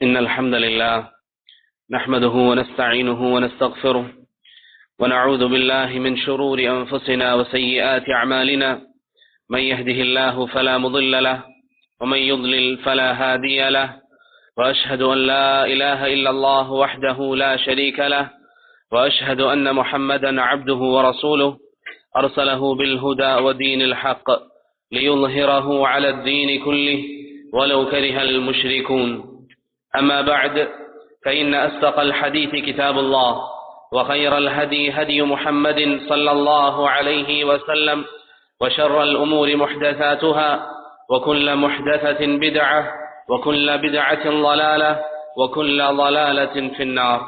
إن الحمد لله نحمده ونستعينه ونستغفره ونعوذ بالله من شرور أنفسنا وسيئات أعمالنا. من يهده الله فلا مضل له ومن يضلل فلا هادي له، وأشهد أن لا إله إلا الله وحده لا شريك له، وأشهد أن محمدا عبده ورسوله أرسله بالهدى ودين الحق ليظهره على الدين كله ولو كره المشركون. أما بعد، فإن أصدق الحديث كتاب الله، وخير الهدي هدي محمد صلى الله عليه وسلم، وشر الأمور محدثاتها، وكل محدثة بدعة، وكل بدعة ضلالة، وكل ضلالة في النار.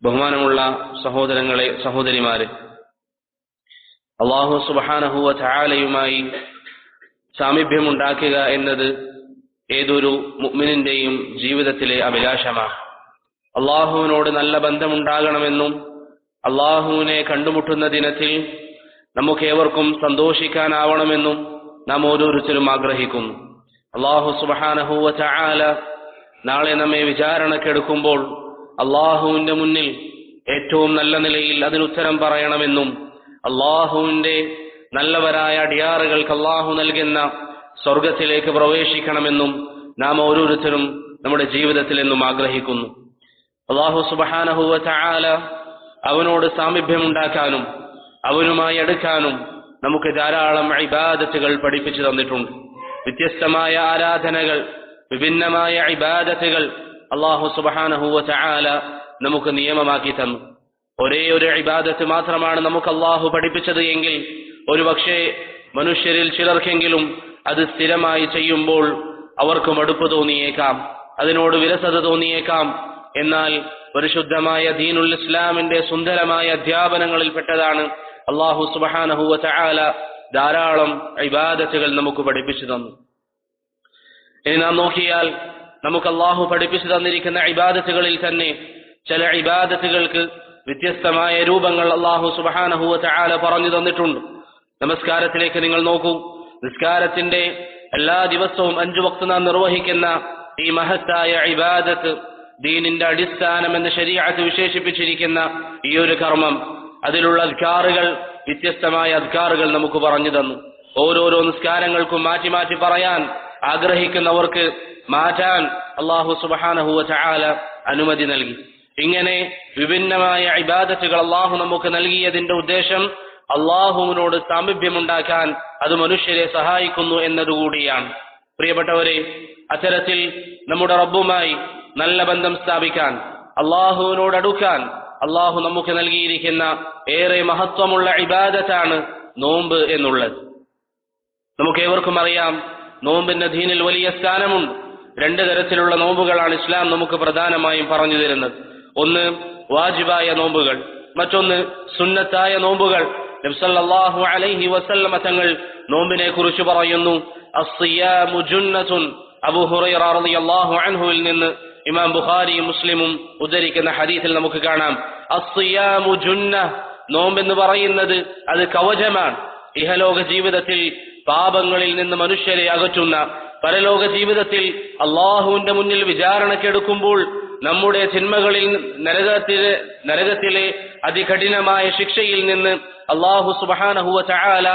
ബഹുമാനമുള്ള സഹോദരങ്ങളെ, സഹോദരിമാരെ, അല്ലാഹു സുബ്ഹാനഹു വ തആലയുമായി സാമീപ്യമുണ്ടാക്കുക എന്നത് ഏതൊരു മുഅ്മിനിന്റെയും ജീവിതത്തിലെ അഭിലാഷമാണ്. അല്ലാഹുവിനോട് നല്ല ബന്ധമുണ്ടാകണമെന്നും അല്ലാഹുവിനെ കണ്ടുമുട്ടുന്ന ദിനത്തിൽ നമുക്കേവർക്കും സന്തോഷിക്കാനാവണമെന്നും നാം ഓരോരുത്തരും ആഗ്രഹിക്കുന്നു. അല്ലാഹു സുബ്ഹാനഹു വ തആല നാളെ നമ്മെ വിചാരണക്കെടുക്കുമ്പോൾ അല്ലാഹുവിന്റെ മുന്നിൽ ഏറ്റവും നല്ല നിലയിൽ അതിനുത്തരം പറയണമെന്നും അല്ലാഹുവിന്റെ നല്ലവരായ അടിയാറുകൾക്ക് അല്ലാഹു നൽകുന്ന സ്വർഗത്തിലേക്ക് പ്രവേശിക്കണമെന്നും നാം ഓരോരുത്തരും നമ്മുടെ ജീവിതത്തിൽ എന്നും ആഗ്രഹിക്കുന്നു. അല്ലാഹു സുബ്ഹാനഹു വ തആല അവനോട് സാമീപ്യമുണ്ടാക്കാനും അവനുമായി അടുക്കാനും നമുക്ക് ധാരാളം ഇബാദത്തുകൾ പഠിപ്പിച്ചു തന്നിട്ടുണ്ട്. വ്യത്യസ്തമായ ആരാധനകൾ, വിഭിന്നമായ ഇബാദത്തുകൾ അല്ലാഹു സുബ്ഹാനഹു വ തആല നമുക്ക് നിയമമാക്കി തന്നു. ഒരേ ഒരു ഇബാദത്ത് മാത്രമാണ് നമുക്ക് അല്ലാഹു പഠിപ്പിച്ചത് എങ്കിൽ ഒരുപക്ഷെ മനുഷ്യരിൽ ചിലർക്കെങ്കിലും അത് സ്ഥിരമായി ചെയ്യുമ്പോൾ അവർക്ക് മടുപ്പ് തോന്നിയേക്കാം, അതിനോട് വിരസത തോന്നിയേക്കാം. എന്നാൽ പരിശുദ്ധമായ ദീനുൽ ഇസ്ലാമിന്റെ സുന്ദരമായ അധ്യാപനങ്ങളിൽപ്പെട്ടതാണ് അല്ലാഹു സുബ്ഹാനഹു വ തആല ധാരാളം ഇബാദത്തുകൾ നമുക്ക് പഠിപ്പിച്ചു തന്നു. ഇനി നാം നോക്കിയാൽ നമുക്ക് അല്ലാഹു പഠിപ്പിച്ചു തന്നിരിക്കുന്ന ഇബാദത്തുകളിൽ തന്നെ ചില ഇബാദത്തുകൾക്ക് വ്യത്യസ്തമായ രൂപങ്ങൾ അല്ലാഹു സുബ്ഹാനഹു വ തആല പറഞ്ഞു തന്നിട്ടുണ്ട്. നമസ്കാരത്തിലേക്ക് നിങ്ങൾ നോക്കൂ. നിസ്കാരത്തിന്റെ എല്ലാ ദിവസവും 5 വക്ത് നാം നിർവഹിക്കുന്ന ഈ മഹത്തായ ഇബാദത്ത്, ദീനിന്റെ അടിസ്ഥാനം എന്ന് ശരീഅത്ത് വിശേഷിപ്പിച്ചിരിക്കുന്ന ഈ ഒരു കർമ്മം, അതിലുള്ള അദ്കാറുകൾ, വ്യത്യസ്തമായ അദ്കാറുകൾ നമുക്ക് പറഞ്ഞു തന്നു. ഓരോരോ നിസ്കാരങ്ങൾക്കും മാറ്റി മാറ്റി പറയാൻ ആഗ്രഹിക്കുന്നവർക്ക് മാറ്റാൻ അല്ലാഹു സുബ്ഹാനഹു വ തആല അനുമതി നൽകി. ഇങ്ങനെ വിഭിന്നമായ ഇബാദത്തുകൾ അല്ലാഹു നമുക്ക് നൽകിയതിന്റെ ഉദ്ദേശം അല്ലാഹുവിനോട് സാമീപ്യമുണ്ടാക്കാൻ അത് മനുഷ്യരെ സഹായിക്കുന്നു എന്നതുകൂടിയാണ്. പ്രിയപ്പെട്ടവരെ, അത്തരത്തിൽ നമ്മുടെ റബ്ബുമായി നല്ല ബന്ധം സ്ഥാപിക്കാൻ, അല്ലാഹുവിനോട് അടുക്കാൻ അല്ലാഹു നമുക്ക് നൽകിയിരിക്കുന്ന ഏറെ മഹത്വമുള്ള ഇബാദത്താണ് നോമ്പ് എന്നുള്ളത്. നമുക്കേവർക്കും അറിയാം, നോമ്പിന്റെ ദീനിൽ വലിയ സ്ഥാനമുണ്ട്. 2 തരത്തിലുള്ള നോമ്പുകളാണ് ഇസ്ലാം നമുക്ക് പ്രധാനമായും പറഞ്ഞു തരുന്നത്. ഒന്ന് വാജിബായ നോമ്പുകൾ, മറ്റൊന്ന് സുന്നത്തായ നോമ്പുകൾ. നബി സല്ലല്ലാഹു അലൈഹി വസല്ലമ തങ്ങൾ നോമ്പിനെ കുറിച്ച് പറയുന്നു, അസ്സിയാമു ജുന്നത്തുൻ. അബൂ ഹുറൈറ റളിയല്ലാഹു അൻഹുവിൽ നിന്ന് ഇമാം ബുഖാരിയും മുസ്ലിമും ഉദ്ധരിക്കുന്ന ഹദീസിൽ നമുക്ക് കാണാം, അസ്സിയാമു ജുന്ന, നോമ്പെന്ന് പറയുന്നത് അത് കവചമാണ്. ഇഹലോക ജീവിതത്തിൽ പാപങ്ങളിൽ നിന്ന് മനുഷ്യരെ അകറ്റുന്ന, പരലോക ജീവിതത്തിൽ അല്ലാഹുവിന്റെ മുന്നിൽ വിചാരണക്കെടുക്കുമ്പോൾ നമ്മുടെ തിന്മകളിൽ നരകത്തിലെ അതികഠിനമായ ശിക്ഷയിൽ നിന്ന് അല്ലാഹു സുബ്ഹാനഹു വ തആല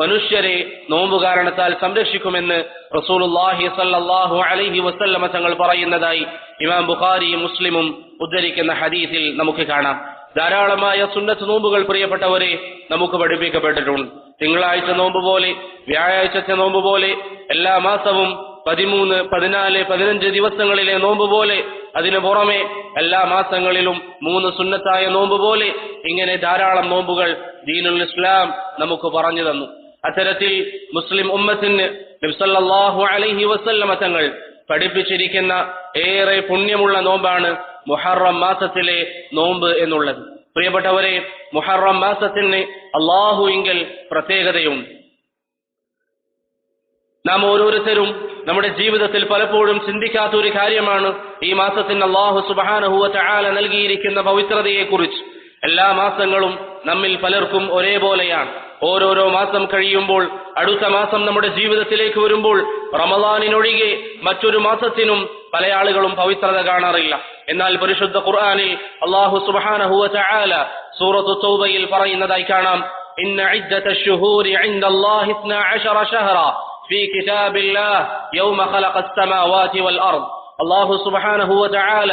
മനുഷ്യരെ നോമ്പ് കാരണത്താൽ സംരക്ഷിക്കുമെന്ന് റസൂലുള്ളാഹി സ്വല്ലല്ലാഹു അലൈഹി വസല്ലമ തങ്ങൾ പറയുന്നതായി ഇമാം ബുഖാരിയും മുസ്ലിമും ഉദ്ധരിക്കുന്ന ഹദീസിൽ നമുക്ക് കാണാം. ധാരാളമായ സുന്നത്ത് നോമ്പുകൾ പ്രിയപ്പെട്ടവരെ നമുക്ക് പഠിപ്പിക്കപ്പെട്ടിട്ടുണ്ട്. തിങ്കളാഴ്ച നോമ്പ് പോലെ, വ്യാഴാഴ്ചത്തെ നോമ്പ് പോലെ, എല്ലാ മാസവും 13, 14, 15 ദിവസങ്ങളിലെ നോമ്പ് പോലെ, അതിനു പുറമെ എല്ലാ മാസങ്ങളിലും 3 സുന്നത്തായ നോമ്പ് പോലെ, ഇങ്ങനെ ധാരാളം നോമ്പുകൾ ദീനുൽ ഇസ്ലാം നമുക്ക് പറഞ്ഞു തന്നു. അത്തരത്തിൽ മുസ്ലിം ഉമ്മത്തിന് നബി സല്ലല്ലാഹു അലൈഹി വസല്ലമ തങ്ങൾ പഠിപ്പിച്ചിരിക്കുന്ന ഏറെ പുണ്യമുള്ള നോമ്പാണ് മുഹറം മാസത്തിലെ നോമ്പ് എന്നുള്ളത്. പ്രിയപ്പെട്ടവരെ, മുഹറം മാസത്തിന് അല്ലാഹുവിങ്കൽ പ്രത്യേകതയുണ്ട്. നാം ഓരോരുത്തരും നമ്മുടെ ജീവിതത്തിൽ പലപ്പോഴും ചിന്തിക്കാത്ത ഒരു കാര്യമാണ് ഈ മാസത്തിന് അല്ലാഹു സുബ്ഹാനഹു വ തആല നൽകിയിരിക്കുന്ന പവിത്രതയെക്കുറിച്ച്. എല്ലാ മാസങ്ങളും നമ്മിൽ പലർക്കും ഒരേപോലെയാണ്. ഓരോരോ മാസം കഴിയുമ്പോൾ അടുത്ത മാസം നമ്മുടെ ജീവിതത്തിലേക്ക് വരുമ്പോൾ റമളാനിനൊഴികെ മറ്റൊരു മാസത്തിനും പല ആളുകളും പവിത്രത കാണാറില്ല. എന്നാൽ പരിശുദ്ധ ഖുർആനിൽ അല്ലാഹു സുബ്ഹാനഹു വ തആല സൂറത്തു തൗബയിൽ പറയുന്നതായി കാണാം, ഇന്ന ഇദ്ദതശ് ശുഹൂരി ഇൻദല്ലാഹി 12 ശഹറ ഫീ കിതാബില്ലാഹ് യൗമ ഖലഖസ് സമാവാതി വൽ അർദ്. അല്ലാഹു സുബ്ഹാനഹു വ തആല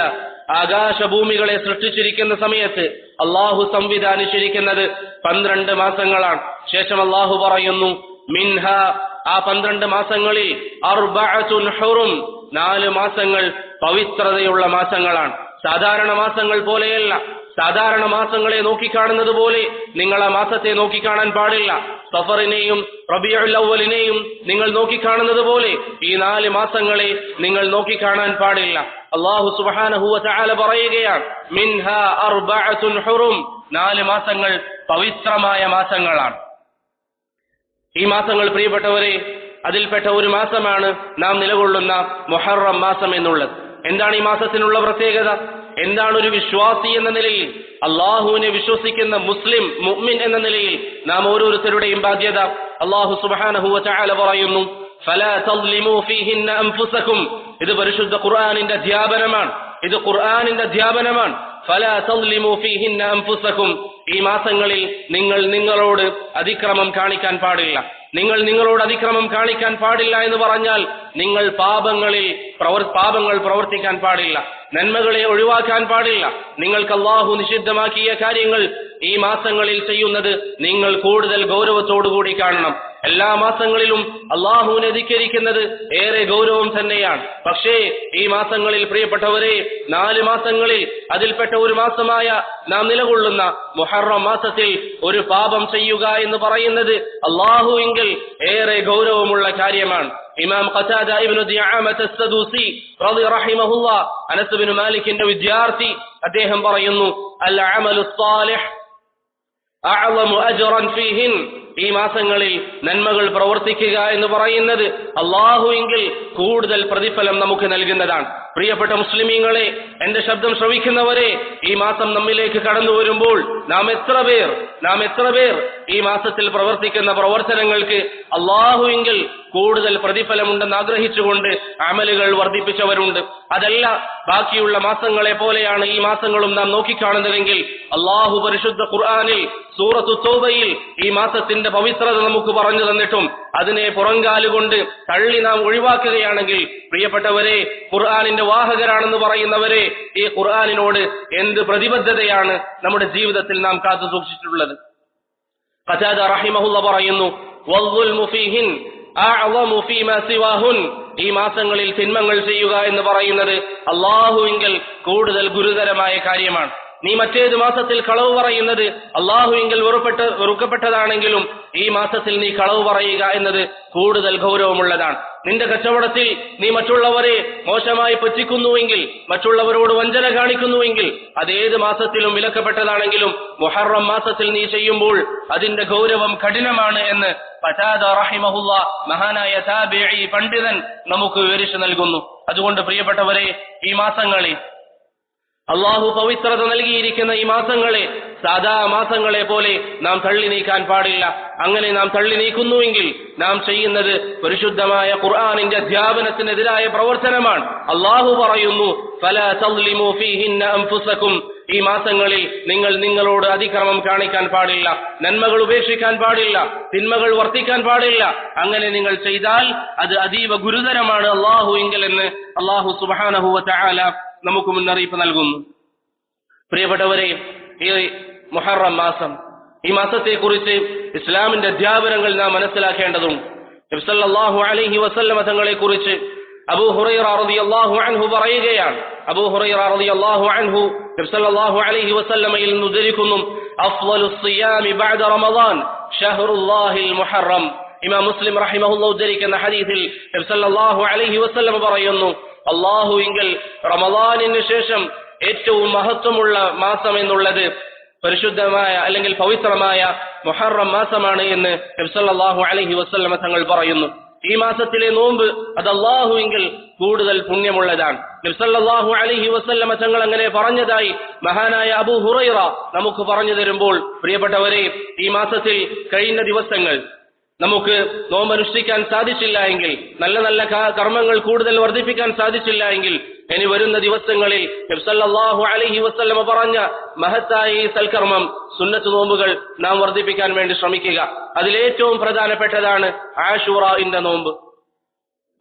ആകാശഭൂമികളെ സൃഷ്ടിച്ചിരിക്കുന്ന സമയത്ത് അല്ലാഹു സംവിധാനിച്ചിരിക്കുന്നത് 12 മാസങ്ങളാണ്. ശേഷം അല്ലാഹു പറയുന്നു, മിൻഹ, ആ 12 മാസങ്ങളിൽ അർബഅത്തുൻ ഹുറും, 4 മാസങ്ങൾ പവിത്രതയുള്ള മാസങ്ങളാണ്. സാധാരണ മാസങ്ങൾ പോലെയല്ല. സാധാരണ മാസങ്ങളെ നോക്കിക്കാണുന്നത് പോലെ നിങ്ങൾ ആ മാസത്തെ നോക്കിക്കാണാൻ പാടില്ല. സഫറിനെയും റബീഉൽ അവ്വലിനെയും നിങ്ങൾ നോക്കിക്കാണുന്നത് പോലെ ഈ 4 മാസങ്ങളെ നിങ്ങൾ നോക്കിക്കാണാൻ പാടില്ല. അല്ലാഹു സുബ്ഹാനഹു വ തആല പറയുകയാണ്, മിൻഹ അർബഅത്തുൻ ഹുറും, 4 മാസങ്ങൾ പവിത്രമായ മാസങ്ങളാണ്. ഈ മാസങ്ങൾ പ്രിയപ്പെട്ടവരെ, അതിൽപ്പെട്ട ഒരു മാസമാണ് നാം നിലകൊള്ളുന്ന മുഹറം മാസം എന്നുള്ളത്. എന്താണ് ഈ മാസത്തിനുള്ള പ്രത്യേകത? എന്താണ് ഒരു വിശ്വാസി എന്ന നിലയിൽ, അള്ളാഹുവിനെ വിശ്വസിക്കുന്ന മുസ്ലിം മുഅ്മിൻ എന്ന നിലയിൽ നാം ഓരോരുത്തരുടെയും ബാധ്യത? അല്ലാഹു സുബ്ഹാനഹു വ തആല പറയുന്നു, ഫലാ തദ്ലിമൂ ഫീഹിന്ന അൻഫുസകും. ഇത് പരിശുദ്ധ ഖുർആനിന്റെ അധ്യാപനമാണ്. ഇത് ഖുർആനിന്റെ അധ്യാപനമാണ്. ഫലാ തദ്ലിമൂ ഫീഹിന്ന അൻഫുസകും. ഈ മാസങ്ങളിൽ നിങ്ങൾ നിങ്ങളോട് അതിക്രമം കാണിക്കാൻ പാടില്ല. നിങ്ങൾ നിങ്ങളോട് അതിക്രമം കാണിക്കാൻ പാടില്ല എന്ന് പറഞ്ഞാൽ നിങ്ങൾ പാപങ്ങൾ പ്രവർത്തിക്കാൻ പാടില്ല, നന്മകളെ ഒഴിവാക്കാൻ പാടില്ല. നിങ്ങൾക്ക് അല്ലാഹു നിഷിദ്ധമാക്കിയ കാര്യങ്ങൾ ഈ മാസങ്ങളിൽ ചെയ്യുന്നത് നിങ്ങൾ കൂടുതൽ ഗൗരവത്തോടുകൂടി കാണണം. എല്ലാ മാസങ്ങളിലും അല്ലാഹുവിനെ ധിക്കരിക്കുന്നത് ഏറെ ഗൗരവം തന്നെയാണ്. പക്ഷേ ഈ മാസങ്ങളിൽ പ്രിയപ്പെട്ടവരെ, 4 മാസങ്ങളിൽ അതിൽപ്പെട്ട ഒരു മാസമായ നാം നിലകൊള്ളുന്ന മുഹറം മാസത്തിൽ ഒരു പാപം ചെയ്യുക എന്ന് പറയുന്നത് അല്ലാഹുവിങ്കിൽ ഏറെ ഗൗരവമുള്ള കാര്യമാണ്. ഇമാം ഖതാദ ഇബ്നു ദിഅാമത്ത് അസ്സദൂസി റഹിമഹുല്ലാഹ്, അനസ് ഇബ്നു മാലിക്കിന്റെ വിദ്യാർത്ഥി, അദ്ദേഹം പറയുന്നു, അൽ അമലു സ്സാലിഹ് അഅ്ളമു അജ്റൻ ഫീഹിൻ. ഈ മാസങ്ങളിൽ നന്മകൾ പ്രവർത്തിക്കുക എന്ന് പറയുന്നത് അല്ലാഹുവിങ്കിൽ കൂടുതൽ പ്രതിഫലം നമുക്ക് നൽകുന്നതാണ്. പ്രിയപ്പെട്ട മുസ്ലിമീങ്ങളെ, എന്റെ ശബ്ദം ശ്രവിക്കുന്നവരെ, ഈ മാസം നമ്മിലേക്ക് കടന്നു വരുമ്പോൾ നാം എത്ര പേർ ഈ മാസത്തിൽ പ്രവർത്തിക്കുന്ന പ്രവർത്തനങ്ങൾക്ക് അല്ലാഹുവിങ്കിൽ കൂടുതൽ പ്രതിഫലമുണ്ടെന്ന് ആഗ്രഹിച്ചുകൊണ്ട് അമലുകൾ വർദ്ധിപ്പിച്ചവരുണ്ട്. അതല്ല, ബാക്കിയുള്ള മാസങ്ങളെ പോലെയാണ് ഈ മാസങ്ങളും നാം നോക്കിക്കാണുന്നതെങ്കിൽ അല്ലാഹു പരിശുദ്ധ ഖുർആനിൽ സൂറത്തു തൗബയിൽ ഈ മാസത്തിന്റെ പവിത്രത നമുക്ക് പറഞ്ഞു തന്നിട്ടും അതിനെ പുറങ്കാലുകൊണ്ട് തള്ളി നാം ഒഴിവാക്കുകയാണെങ്കിൽ, പ്രിയപ്പെട്ടവരെ, ഖുർആനിന്റെ വാഹകരാണെന്ന് പറയുന്നവരെ, ഈ ഖുർആനിനോട് എന്ത് പ്രതിബദ്ധതയാണ് നമ്മുടെ ജീവിതത്തിൽ നാം കാത്തു സൂക്ഷിച്ചിട്ടുള്ളത്? ഖതാദ റഹിമഹുല്ലാഹ് പറയുന്നു, വൽദുൽമു ഫീഹിൻ അഅ്ളമു ഫീമാ സിവാഹുൻ. ഈ മാസങ്ങളിൽ തിന്മകൾ ചെയ്യുക എന്ന് പറയുന്നത് അല്ലാഹുവിങ്കൽ കൂടുതൽ ഗുരുതരമായ കാര്യമാണ്. നീ മറ്റേത് മാസത്തിൽ കളവ് പറയുന്നത് അല്ലാഹുവിങ്കൽ വെറുക്കപ്പെട്ടതാണെങ്കിലും ഈ മാസത്തിൽ നീ കളവ് പറയുക എന്നത് കൂടുതൽ ഗൗരവമുള്ളതാണ്. നിന്റെ കച്ചവടത്തിൽ നീ മറ്റുള്ളവരെ മോശമായി പറ്റിക്കുന്നുവെങ്കിൽ, മറ്റുള്ളവരോട് വഞ്ചന കാണിക്കുന്നുവെങ്കിൽ, അതേത് മാസത്തിലും വിലക്കപ്പെട്ടതാണെങ്കിലും മുഹറം മാസത്തിൽ നീ ചെയ്യുമ്പോൾ അതിന്റെ ഗൗരവം കഠിനമാണ് എന്ന് ഖതാദ റഹിമഹുല്ലാഹ്, മഹാനായ താബിഈ പണ്ഡിതൻ, നമുക്ക് വിവരിച്ചു നൽകുന്നു. അതുകൊണ്ട് പ്രിയപ്പെട്ടവരെ, ഈ മാസങ്ങളെ, അല്ലാഹു പവിത്രത നൽകിയിരിക്കുന്ന ഈ മാസങ്ങളെ സാധാ മാസങ്ങളെ പോലെ നാം തള്ളി നീക്കാൻ പാടില്ല. അങ്ങനെ നാം തള്ളി നീക്കുന്നുവെങ്കിൽ നാം ചെയ്യുന്നത് പരിശുദ്ധമായ ഖുർആനിന്റെ അധ്യാപനത്തിനെതിരായ പ്രവർത്തനമാണ്. അല്ലാഹു പറയുന്നു, ഫലാ തദ്ലിമൂ ഫീഹിന്ന അൻഫുസകും. ഈ മാസങ്ങളിൽ നിങ്ങൾ നിങ്ങളോട് അതിക്രമം കാണിക്കാൻ പാടില്ല, നന്മകൾ ഉപേക്ഷിക്കാൻ പാടില്ല, തിന്മകൾ വർത്തിക്കാൻ പാടില്ല. അങ്ങനെ നിങ്ങൾ ചെയ്താൽ അത് അതീവ ഗുരുതരമാണ് അല്ലാഹുവിങ്കൽ എന്ന് അല്ലാഹു സുബ്ഹാനഹു വ തആല നമുക്ക് മുന്നറിയിപ്പ് നൽകുന്നു. പ്രിയപ്പെട്ടവരെ, ഈ മുഹറം മാസം, ഈ മാസത്തെക്കുറിച്ച് ഇസ്ലാമിന്റെ അധ്യാപനങ്ങൾ നാം മനസ്സിലാക്കേണ്ടതുണ്ട്. നബി സല്ലല്ലാഹു അലൈഹി വസല്ലമ തങ്ങളെ കുറിച്ച് അബൂ ഹുറൈറ റളിയല്ലാഹു അൻഹു പറയുകയാണ്. അബൂ ഹുറൈറ റളിയല്ലാഹു അൻഹു നബി സല്ലല്ലാഹു അലൈഹി വസല്ലമയിൽ നിന്ന് ഉദ്ധരിക്കുന്നു, അഫ്ളലുസ് സിയാമി ബഅദ റമളാൻ ഷഹ്റുല്ലാഹിൽ മുഹറം. ഇമാം മുസ്ലിം റഹിമഹുല്ലാഹു ഉദ്ധരിക്കുന്ന ഹദീസിൽ നബി സല്ലല്ലാഹു അലൈഹി വസല്ലമ പറയുന്നു, അല്ലാഹുവിങ്കൽ റമളാനിന് ശേഷം ഏറ്റവും മഹത്വമുള്ള മാസം എന്നുള്ളത് പരിശുദ്ധമായ അല്ലെങ്കിൽ പവിത്രമായ മുഹറം മാസമാണ് എന്ന് നബി സല്ലല്ലാഹു അലൈഹി വസല്ലമ തങ്ങൾ പറയുന്നു. ഈ മാസത്തിലെ നോമ്പ് അത് അല്ലാഹുവിങ്കൽ കൂടുതൽ പുണ്യമുള്ളതാണ്. നബി സല്ലല്ലാഹു അലൈഹി വസല്ലമ തങ്ങൾ അങ്ങനെ പറഞ്ഞതായി മഹാനായ അബൂ ഹുറൈറ നമുക്ക് പറഞ്ഞു തരുമ്പോൾ, പ്രിയപ്പെട്ടവരെ, ഈ മാസത്തിൽ കഴിഞ്ഞ ദിവസങ്ങൾ നമുക്ക് നോമ്പനുഷ്ഠിക്കാൻ സാധിച്ചില്ല എങ്കിൽ, നല്ല നല്ല കർമ്മങ്ങൾ കൂടുതൽ വർദ്ധിപ്പിക്കാൻ സാധിച്ചില്ല എങ്കിൽ, ഇനി വരുന്ന ദിവസങ്ങളിൽ നബി സല്ലല്ലാഹു അലൈഹി വസല്ലം പറഞ്ഞ മഹത്തായ ഈ സൽക്കർമ്മം സുന്നത്ത് നോമ്പുകൾ നാം വർദ്ധിപ്പിക്കാൻ വേണ്ടി ശ്രമിക്കുക. അതിലേറ്റവും പ്രധാനപ്പെട്ടതാണ് ആശൂറയുടെ നോമ്പ്,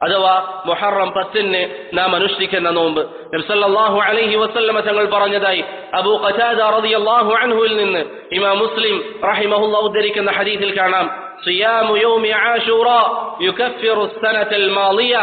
അഥവാ മുഹറം 10 നാം അനുഷ്ഠിക്കുന്ന നോമ്പ്. നബി സല്ലല്ലാഹു അലൈഹി വസല്ലം തങ്ങൾ പറഞ്ഞതായി അബൂ ഖതാദ റളിയല്ലാഹു അൻഹുവിൽ നിന്ന് ഇമാം മുസ്ലിം റഹിമഹുല്ലാഹു ഉദ്ധരിക്കുന്ന ഹദീസിൽ കാണാം, സിയാമു യൗമി ആശൂറ യുകഫിറു അസ്സനത അൽമാളിയ.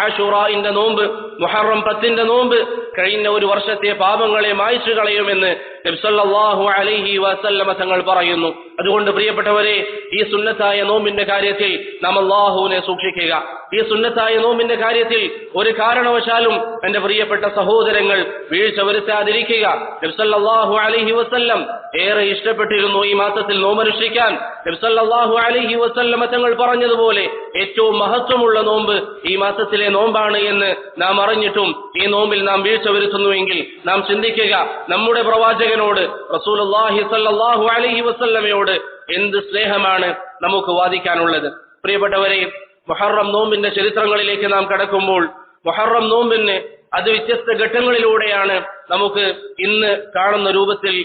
ആശൂറയുടെ നോമ്പ്, മുഹറം 10 നോമ്പ് കഴിഞ്ഞ ഒരു വർഷത്തെ പാപങ്ങളെ മായ്ച്ചു കളയുമെന്ന് നബി സല്ലല്ലാഹു അലൈഹി വസല്ലം തങ്ങൾ പറയുന്നു. അതുകൊണ്ട് പ്രിയപ്പെട്ടവരെ, ഈ സുന്നത്തായ നോമ്പിന്റെ കാര്യത്തിൽ നാം അല്ലാഹുവിനെ സൂക്ഷിക്കുക. ഈ സുന്നത്തായ നോമ്പിന്റെ കാര്യത്തിൽ ഒരു കാരണവശാലും എന്റെ പ്രിയപ്പെട്ട സഹോദരങ്ങൾ വീഴ്ച വരുത്താതിരിക്കുക. നബി സല്ലല്ലാഹു അലൈഹി വസല്ലം ഏറെ ഇഷ്ടപ്പെട്ടിരുന്നു ഈ മാസത്തിൽ നോമ്പനുഷ്ഠിക്കാൻ. നബി സല്ലല്ലാഹു അലൈഹി വസല്ലം തങ്ങൾ പറഞ്ഞതുപോലെ ഏറ്റവും മഹത്വമുള്ള നോമ്പ് ഈ മാസത്തിലെ നോമ്പാണ് എന്ന് നാം അറിഞ്ഞിട്ടും ഈ നോമ്പിൽ നാം വീഴ്ച വരുത്തുന്നുവെങ്കിൽ നാം ചിന്തിക്കുക, നമ്മുടെ പ്രവാചകനോട് റസൂലുള്ളാഹി സ്വല്ലല്ലാഹു അലൈഹി വസല്ലമയോട് എന്ത് സ്നേഹമാണ് നമുക്ക് വാദിക്കാനുള്ളത്. പ്രിയപ്പെട്ടവരെ, മുഹറം നോമ്പിന്റെ ചരിത്രങ്ങളിലേക്ക് നാം കടക്കുമ്പോൾ, മുഹറം നോമ്പിന് അത് വ്യത്യസ്ത ഘട്ടങ്ങളിലൂടെയാണ് നമുക്ക് ഇന്ന് കാണുന്ന രൂപത്തിൽ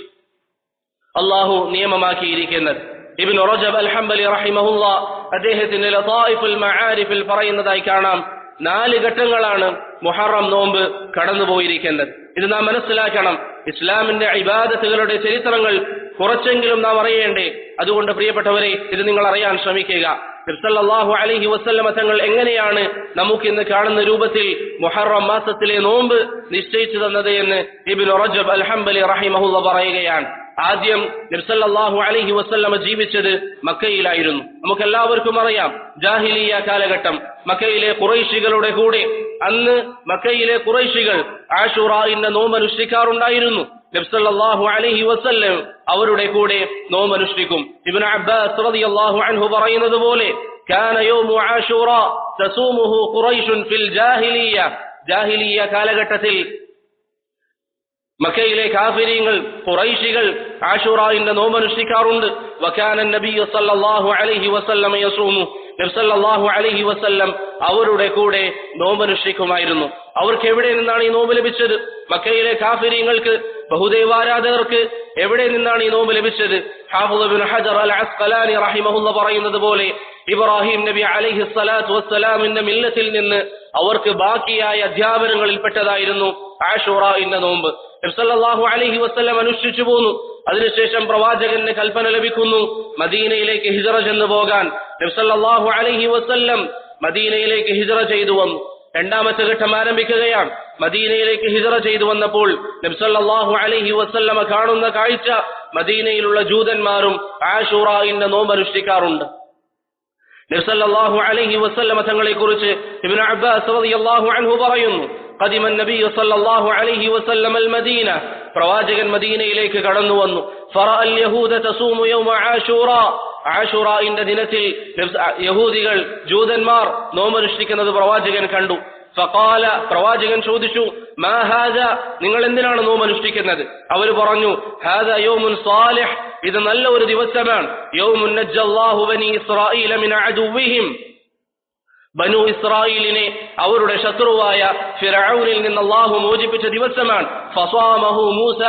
അള്ളാഹു നിയമമാക്കിയിരിക്കുന്നത്. ഇബ്നു റജബ് അൽ ഹംബലി റഹിമഹുല്ലാഹ് അദ്ദേഹത്തിന്റെ ലതായിഫുൽ മആരിഫിൽ പറയുന്നതായി കാണാം, 4 ഘട്ടങ്ങളാണ് മുഹറം നോമ്പ് കടന്നുപോയിരിക്കുന്നത്. ഇത് നാം മനസ്സിലാക്കണം. ഇസ്ലാമിന്റെ ഇബാദത്തുകളുടെ ചരിത്രങ്ങൾ കുറച്ചെങ്കിലും നാം അറിയേണ്ടേ. അതുകൊണ്ട് പ്രിയപ്പെട്ടവരെ, ഇത് നിങ്ങൾ അറിയാൻ ശ്രമിക്കുക. നബി സല്ലല്ലാഹു അലൈഹി വസല്ലം തങ്ങൾ എങ്ങനെയാണ് നമുക്കിന്ന് കാണുന്ന രൂപത്തിൽ മുഹറം മാസത്തിലെ നോമ്പ് നിശ്ചയിച്ചു തന്നത് എന്ന് ഇബ്നു റജബ് അൽ ഹംബലി റഹിമഹുല്ലാഹ് പറയുകയാണ്. ആദ്യം നബി സല്ലല്ലാഹു അലൈഹി വസല്ലം ജീവിച്ചത് മക്കയിലായിരുന്നു. നമുക്കെല്ലാവർക്കും അറിയാം, ജാഹിലിയ കാലഘട്ടം, മക്കയിലെ ഖുറൈശികളുടെ കൂടെ അന്ന് മക്കയിലെ ഖുറൈശികൾ ആശൂറയുടെ നോമ്പ് അനുഷ്ഠിക്കാറുണ്ടായിരുന്നു. നബി സല്ലല്ലാഹു അലൈഹി വസല്ലം അവരുടെ കൂടെ നോമ്പ് അനുഷ്ഠിക്കും. ഇബ്നു അബ്ബാസ് റളിയല്ലാഹു അൻഹു പറയുന്നത് പോലെ, കാന യൗമു ആശൂറ തസൂമുഹു ഖുറൈശുൻ ഫിൽ ജാഹിലിയ. ജാഹിലിയ കാലഘട്ടത്തിൽ മക്കയിലെ കാഫിരീങ്ങൾ, ഖുറൈശികൾ ആശൂറയുടെ നോമ്പ് അനുഷ്ഠിക്കാറുണ്ട്. വകാന നബിയ്യു സല്ലല്ലാഹു അലൈഹി വസല്ലം യസൂമു. നബി സല്ലല്ലാഹു അലൈഹി വസല്ലം അവരുടെ കൂടെ നോമ്പ് അനുഷ്ഠിക്കുമായിരുന്നു. അവർക്ക് എവിടെ നിന്നാണ് ഈ നോമ്പ് ലഭിച്ചത്? മക്കയിലെ കാഫിരീങ്ങൾക്ക്, ബഹുദൈവാരാധകർക്ക് എവിടെ നിന്നാണ് ഈ നോമ്പ് ലഭിച്ചത്? ഹാഫിദ് ഇബ്നു ഹജർ അൽ അസ്ഖലാനി റഹിമഹുല്ലാഹ് പറയുന്നത് പോലെ, ഇബ്രാഹിം നബി അലൈഹി സ്വലാത്തു വസ്സലാമിന്റെ മില്ലത്തിൽ നിന്ന് അവർക്ക് ബാക്കിയായ അധ്യാപനങ്ങളിൽ പെട്ടതായിരുന്നു ആശൂറയുടെ നോമ്പ്. നബി സല്ലല്ലാഹു അലൈഹി വസല്ലം അനുഷ്ഠിച്ചു പോന്നു. അതിനുശേഷം പ്രവാചകന്റെ കൽപ്പന ലഭിക്കുന്നു മദീനയിലേക്ക് ഹിജ്റ ചെന്നു പോകാൻ. നബി സല്ലല്ലാഹു അലൈഹി വസല്ലം മദീനയിലേക്ക് ഹിജ്റ ചെയ്തു വന്നു. രണ്ടാമത്തെ ഘട്ടം ആരംഭിക്കുകയാണ്. മദീനയിലേക്ക് ഹിജ്റ ചെയ്തു വന്നപ്പോൾ നബി സല്ലല്ലാഹു അലൈഹി വസല്ലം കാണുന്ന കാഴ്ച, മദീനയിലുള്ള ജൂതന്മാരും ആശൂറയുടെ നോമ്പ് അനുഷ്ഠിക്കാറുണ്ട്. നബി സല്ലല്ലാഹു അലൈഹി വസല്ലം തങ്ങളെ കുറിച്ച് ഇബ്നു അബ്ബാസ് റളിയല്ലാഹു അൻഹു പറയുന്നു, ഖദിമ നബിയ്യു സല്ലല്ലാഹു അലൈഹി വസല്ലം അൽ മദീന. പ്രവാചകൻ മദീനയിലേക്ക് കടന്നു വന്നു. ഫറഅൽ യഹൂദ തസൂമു യൗമ ആശൂറ. ആശൂറയുടെ ദിനത്തിൽ യഹൂദികൾ, ജൂതന്മാർ നോമ്പ് അനുഷ്ഠിക്കുന്നത് പ്രവാചകൻ കണ്ടു. ഫഖാല, പ്രവാചകൻ ചോദിച്ചു, മാ ഹാദ, നിങ്ങൾ എന്തിനാണ് നോമ്പ് അനുഷ്ഠിക്കുന്നത്? അവർ പറഞ്ഞു, ഹാദ യൗമുൻ സാലിഹ്, ഇത് നല്ല ഒരു ദിവസമാണ്. യൗമുൻ നജ്ജല്ലാഹു ബനി ഇസ്രായീല മിൻ അദുവ്വിഹിം, ബനു ഇസ്രായേലിനെ അവരുടെ ശത്രുവായ ഫിർഔനിൽ നിന്ന് അല്ലാഹു മോചിപ്പിച്ച ദിവസമാണ്. ഫസാമഹു മൂസ,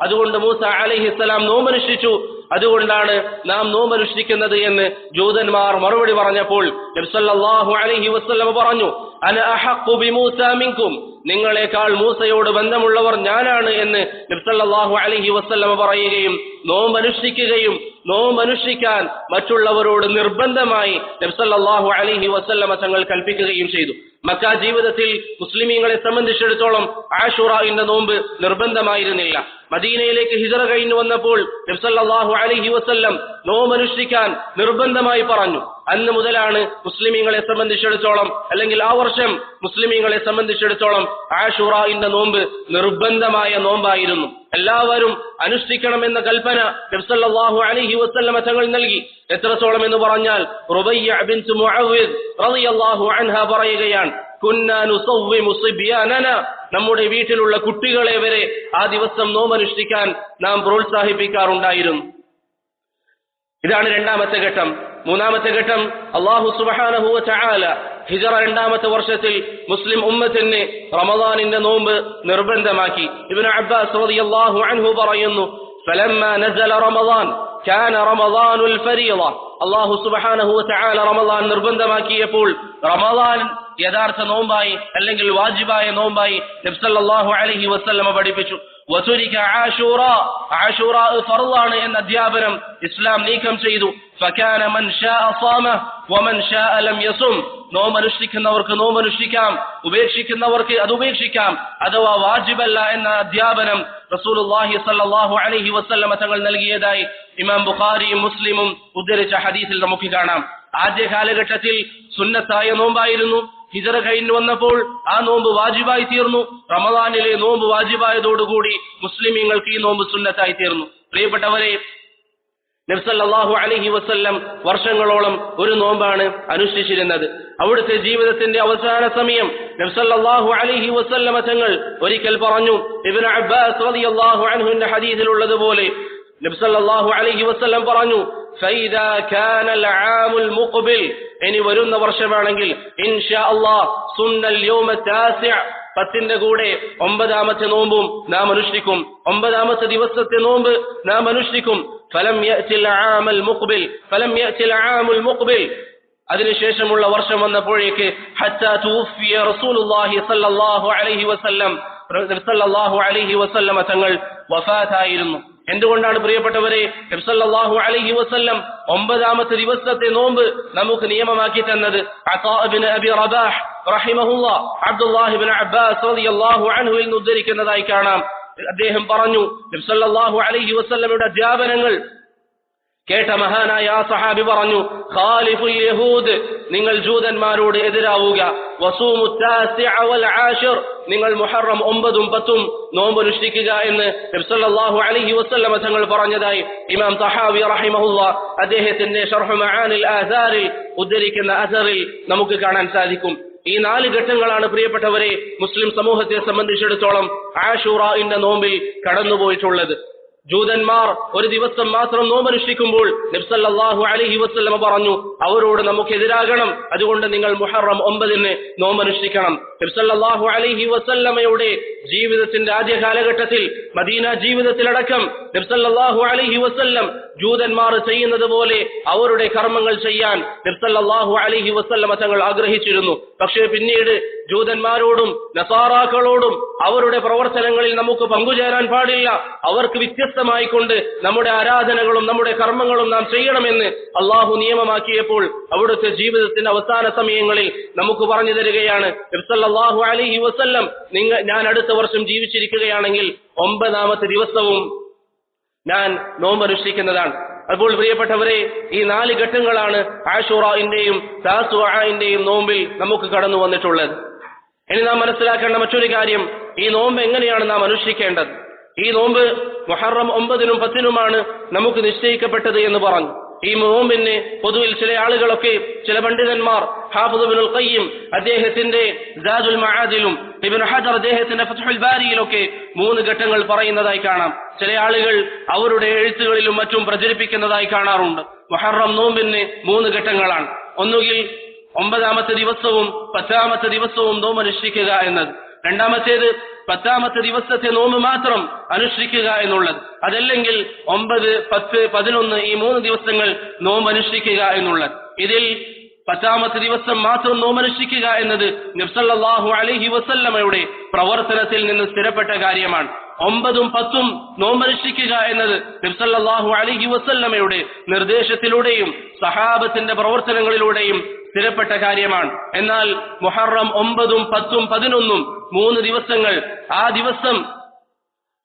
അതുകൊണ്ട് മൂസ അലൈഹിസ്സലാം നോമ്പ് അനുഷ്ഠിച്ചു. അതുകൊണ്ടാണ് നാം നോമ്പ് അനുഷ്ഠിക്കുന്നത് എന്ന് ജൂതന്മാർ മറുപടി പറഞ്ഞപ്പോൾ നബി സല്ലല്ലാഹു അലൈഹി വസല്ലം പറഞ്ഞു, അന അഹഖു ബിമൂസ മിൻകും, നിങ്ങളെക്കാൾ മൂസയോട് ബന്ധമുള്ളവർ ഞാനാണ് എന്ന് നബി സല്ലല്ലാഹു അലൈഹി വസല്ലം പറയുകയും നോമ്പ് അനുഷ്ഠിക്കുകയും നോമ്പ് അനുഷ്ഠിക്കാൻ മറ്റുള്ളവരോട് നിർബന്ധമായി നബി സല്ലല്ലാഹു അലൈഹി വസല്ലം തങ്ങൾ കൽപ്പിക്കുകയും ചെയ്തു. മക്ക ജീവിതത്തിൽ മുസ്ലിമീങ്ങളെ സംബന്ധിച്ചിടത്തോളം ആശൂറയുടെ നോമ്പ് നിർബന്ധമായിരുന്നില്ല. മദീനയിലേക്ക് ഹിജ്റ കഴിഞ്ഞു വന്നപ്പോൾ നബി സല്ലല്ലാഹു അലൈഹി വസല്ലം നോമ്പ് അനുഷ്ഠിക്കാൻ നിർബന്ധമായി പറഞ്ഞു. അന്ന് മുതലാണ് മുസ്ലിമീങ്ങളെ സംബന്ധിച്ചിടത്തോളം, അല്ലെങ്കിൽ ആ വർഷം മുസ്ലിമീങ്ങളെ സംബന്ധിച്ചിടത്തോളം ആശൂറയുടെ നോമ്പ് നിർബന്ധമായ നോമ്പായിരുന്നു. എല്ലാവരും അനുഷ്ഠിക്കണമെന്ന കൽപ്പന നബി സല്ലല്ലാഹു അലൈഹി വസല്ലം തങ്ങൾ നൽകി. എത്രത്തോളം എന്ന് പറഞ്ഞാൽ, റുബയ്യ ബിൻത് മുഅവ്വിദ് റളിയല്ലാഹു അൻഹ പറയുകയാണ്, കുന്നാ നുസവ്വിമു സിബ്യാനന, നമ്മുടെ വീട്ടിലുള്ള കുട്ടികളെ വരെ ആ ദിവസം നോമ്പ് അനുഷ്ഠിക്കാൻ നാം പ്രോത്സാഹിപ്പിക്കാറുണ്ടായിരുന്നു. ഇതാണ് രണ്ടാമത്തെ ഘട്ടം. മൂന്നാമത്തെ ഘട്ടം അല്ലാഹു സുബ്ഹാനഹു വ തആല ഹിജറ 2ാമത്തെ വർഷത്തിൽ മുസ്ലിം ഉമ്മത്തിന് റമദാനിന്റെ നോമ്പ് നിർബന്ധമാക്കി. ഇബ്നു അബ്ബാസ് റളിയല്ലാഹു അൻഹു പറയുന്നു, ഫലമ്മാ നസല റമദാൻ കാന റമദാനുൽ ഫരീള. അല്ലാഹു സുബ്ഹാനഹു വ തആല റമദാൻ നിർബന്ധമാക്കിയപ്പോൾ റമദാൻ യഥാർത്ഥ നോമ്പായി അല്ലെങ്കിൽ വാജിബായ നോമ്പായി നബി സല്ലല്ലാഹു അലൈഹി വസല്ലം പഠിപ്പിച്ചു. വതുരിക ആശൂറാ, ആശൂറാ ഫർളാണ് എന്ന അധ്യാപനം ഇസ്ലാം നീക്കം ചെയ്തു. ഫകാന മൻ ശാഅ സാമ വമൻ ശാഅ ലം യസും. നോമനുഷ്ഠിക്കുന്നവർക്ക് നോമനുഷ്ഠിക്കാം, ഉപേക്ഷിക്കുന്നവർക്ക് അത് ഉപേക്ഷിക്കാം, അഥവാ വാജിബല്ല എന്ന അധ്യാപനം റസൂലുള്ളാഹി സ്വല്ലല്ലാഹു അലൈഹി വസല്ലം തങ്ങൾ നൽകിയതായി ഇമാം ബുഖാരിയും മുസ്ലിമും ഉദ്ധരിച്ച ഹദീസിൽ നമുക്ക് കാണാം. ആദ്യ കാലഘട്ടത്തിൽ സുന്നത്തായ നോമ്പായിരുന്നു. ഹിജറ കഴിഞ്ഞു വന്നപ്പോൾ ആ നോമ്പ് വാജിബായി തീർന്നു. റമദാനിലെ നോമ്പ് വാജിബായതോടുകൂടി മുസ്ലിമീങ്ങൾക്ക് ഈ നോമ്പ് സുന്നത്തായി തീർന്നു. പ്രിയപ്പെട്ടവരെ, നബി സല്ലല്ലാഹു അലൈഹി വസല്ലം വർഷങ്ങളോളം ഒരു നോമ്പാണ് അനുഷ്ഠിച്ചിരുന്നത്. അവിടുത്തെ ജീവിതത്തിന്റെ അവസാന സമയം നബി സല്ലല്ലാഹു അലൈഹി വസല്ലം തങ്ങൾ ഒരിക്കൽ പറഞ്ഞു, ഇബ്നു അബ്ബാസ് റളിയല്ലാഹു അൻഹുവിന്റെ ഹദീസിലുള്ളതുപോലെ നബി സല്ലല്ലാഹു അലൈഹി വസല്ലം പറഞ്ഞു, ഫൈദാ കാനൽ ആമുൽ മുഖ്ബിൽ, ഇനി വരുന്ന വർഷമാണെങ്കിൽ ഇൻഷാ അല്ലാഹ് സുന്നൽ യൗമ താസിഅ, 10ന്റെ കൂടെ 9ാമത്തെ നോമ്പും നാം അനുഷ്ഠിക്കും. 9ാമത്തെ ദിവസത്തെ നോമ്പ് നാം അനുഷ്ഠിക്കും. ഫലം യഅതിൽ ആമൽ മുഖ്ബിൽ, ഫലം യഅതിൽ ആമുൽ മുഖ്ബിൽ, അതിനുശേഷമുള്ള വർഷം വന്നപ്പോഴേക്ക് ഹത്താ തുവഫിയ റസൂലുള്ളാഹി സ്വല്ലല്ലാഹു അലൈഹി വസല്ലം, സല്ലല്ലാഹു അലൈഹി വസല്ലം തങ്ങൾ വഫാത്തായിരുന്നു. എന്തുകൊണ്ടാണ് പ്രിയപ്പെട്ടവരെ നബി സല്ലല്ലാഹു അലൈഹി വസല്ലം 9ാമത്തെ ദിവസത്തെ നോമ്പ് നമുക്ക് നിയമമാക്കി തന്നത്? അതാ ഇബ്നു അബി റബാഹ് റഹിമഹുല്ലാഹ് അബ്ദുല്ലാഹി ഇബ്നു അബ്ബാസ് റളിയല്ലാഹു അൻഹുവിൽ നിന്ന് ഉദ്ധരിക്കുന്നതായി കാണാം. അദ്ദേഹം പറഞ്ഞു, നബി സല്ലല്ലാഹു അലൈഹി വസല്ലമയുടെ അധ്യാപനങ്ങൾ കേട്ട മഹാനായ ആ സഹാബി പറഞ്ഞു, ഖാലിഫുൽ യഹൂദ്, നിങ്ങൾ ജൂതന്മാരോട് എതിരാവുക. വസൂമു താസിഅ വൽ ആശിർ, നിങ്ങൾ മുഹറം 9ഉം 10ഉം നോമ്പ് അനുഷ്ഠിക്കുക എന്ന് നബി സല്ലല്ലാഹു അലൈഹി വസല്ലം തങ്ങൾ പറഞ്ഞതായി ഇമാം തഹാവി റഹിമഹുല്ലാഹ് അദ്ദേഹത്തിന്റെ ശർഹ് മആനിൽ ആസാറിൽ ഉദ്ധരിക്കുന്ന അസറിൽ നമുക്ക് കാണാൻ സാധിക്കും. ഈ 4 ഘട്ടങ്ങളാണ് പ്രിയപ്പെട്ടവരെ മുസ്ലിം സമൂഹത്തെ സംബന്ധിച്ചിടത്തോളം ആശൂറാഇന്റെ നോമ്പിൽ കടന്നുപോയിട്ടുള്ളത്. ജൂതന്മാർ ഒരു ദിവസം മാത്രം നോമ്പനുഷ്ഠിക്കുമ്പോൾ നബി സല്ലല്ലാഹു അലൈഹി വസല്ലം പറഞ്ഞു, അവരോട് നമുക്കെതിരാകണം, അതുകൊണ്ട് നിങ്ങൾ മുഹറം 9ന് നോമ്പനുഷ്ഠിക്കണം. നബി സല്ലല്ലാഹു അലൈഹി വസല്ലമയുടെ ജീവിതത്തിന്റെ ആദ്യ കാലഘട്ടത്തിൽ, മദീന ജീവിതത്തിലടക്കം നബി സല്ലല്ലാഹു അലൈഹി വസല്ലം ജൂതന്മാർ ചെയ്യുന്നത് പോലെ അവരുടെ കർമ്മങ്ങൾ ചെയ്യാൻ നബി സല്ലല്ലാഹു അലൈഹി വസല്ലം തങ്ങൾ ആഗ്രഹിച്ചിരുന്നു. പക്ഷേ പിന്നീട് ജൂതന്മാരോടും നസാറാക്കളോടും അവരുടെ പ്രവർത്തനങ്ങളിൽ നമുക്ക് പങ്കുചേരാൻ പാടില്ല, അവർക്ക് വ്യത്യസ്തമായി കൊണ്ട് നമ്മുടെ ആരാധനകളും നമ്മുടെ കർമ്മങ്ങളും നാം ചെയ്യണമെന്ന് അള്ളാഹു നിയമമാക്കിയപ്പോൾ അവിടുത്തെ ജീവിതത്തിന്റെ അവസാന സമയങ്ങളിൽ നമുക്ക് പറഞ്ഞു തരികയാണ്, നബി സല്ലല്ലാഹു അലൈഹി വസല്ലം, ഞാൻ അടുത്ത വർഷം ജീവിച്ചിരിക്കുകയാണെങ്കിൽ 9ാമത്തെ ദിവസവും ഞാൻ നോമ്പനുഷ്ഠിക്കുന്നതാണ്. അപ്പോൾ പ്രിയപ്പെട്ടവരെ, ഈ 4 ഘട്ടങ്ങളാണ് ആശൂറാഇന്റെയും താസുആഇന്റെയും നോമ്പിൽ നമുക്ക് കടന്നു വന്നിട്ടുള്ളത്. ഇനി നാം മനസ്സിലാക്കേണ്ട മറ്റൊരു കാര്യം, ഈ നോമ്പ് എങ്ങനെയാണ് നാം അനുഷ്ഠിക്കേണ്ടത്? ഈ നോമ്പ് മുഹറം 9നും 10നുമാണ് നമുക്ക് നിശ്ചയിക്കപ്പെട്ടത് എന്ന് പറഞ്ഞു. ഈ നോമ്പിന് പൊതുവിൽ ചില ആളുകളൊക്കെ, ചില പണ്ഡിതന്മാർ, ഹാഫിദ് ഇബ്നുൽ ഖയ്യിം അദ്ദേഹത്തിന്റെ സാദുൽ മആദിലും ഇബ്നു ഹജർ അദ്ദേഹത്തിന്റെ ഫത്ഹുൽ ബാരിയിലൊക്കെ 3 ഘട്ടങ്ങൾ പറയുന്നതായി കാണാം. ചില ആളുകൾ അവരുടെ എഴുത്തുകളിലും മറ്റും പ്രചരിപ്പിക്കുന്നതായി കാണാറുണ്ട്. മുഹറം നോമ്പിന് 3 ഘട്ടങ്ങളാണ്. ഒന്നുകിൽ 9ാമത്തെ ദിവസവും 10ാമത്തെ ദിവസവും നോമ്പ് അനുഷ്ഠിക്കുക എന്നത്. രണ്ടാമത്തേത് 10ാമത്തെ ദിവസത്തെ നോമ്പ് മാത്രം അനുഷ്ഠിക്കുക എന്നുള്ളത്. അതല്ലെങ്കിൽ 9, 10, 11 ഈ 3 ദിവസങ്ങൾ നോമ്പ് അനുഷ്ഠിക്കുക എന്നുള്ളത്. ഇതിൽ 10ാമത്തെ ദിവസം മാത്രം നോമ്പനുഷ്ഠിക്കുക എന്നത് നബി സല്ലല്ലാഹു അലൈഹി വസല്ലമയുടെ പ്രവർത്തനത്തിൽ നിന്ന് സ്ഥിരപ്പെട്ട കാര്യമാണ്. 9ഉം 10ഉം നോമ്പനുഷ്ഠിക്കുക എന്നത് നബി സല്ലല്ലാഹു അലൈഹി വസല്ലമയുടെ നിർദ്ദേശത്തിലൂടെയും സഹാബത്തിന്റെ പ്രവർത്തനങ്ങളിലൂടെയും സ്ഥിരപ്പെട്ട കാര്യമാണ്. എന്നാൽ മുഹറം 9ഉം 10ഉം 11ഉം 3 ദിവസങ്ങൾ, ആ ദിവസം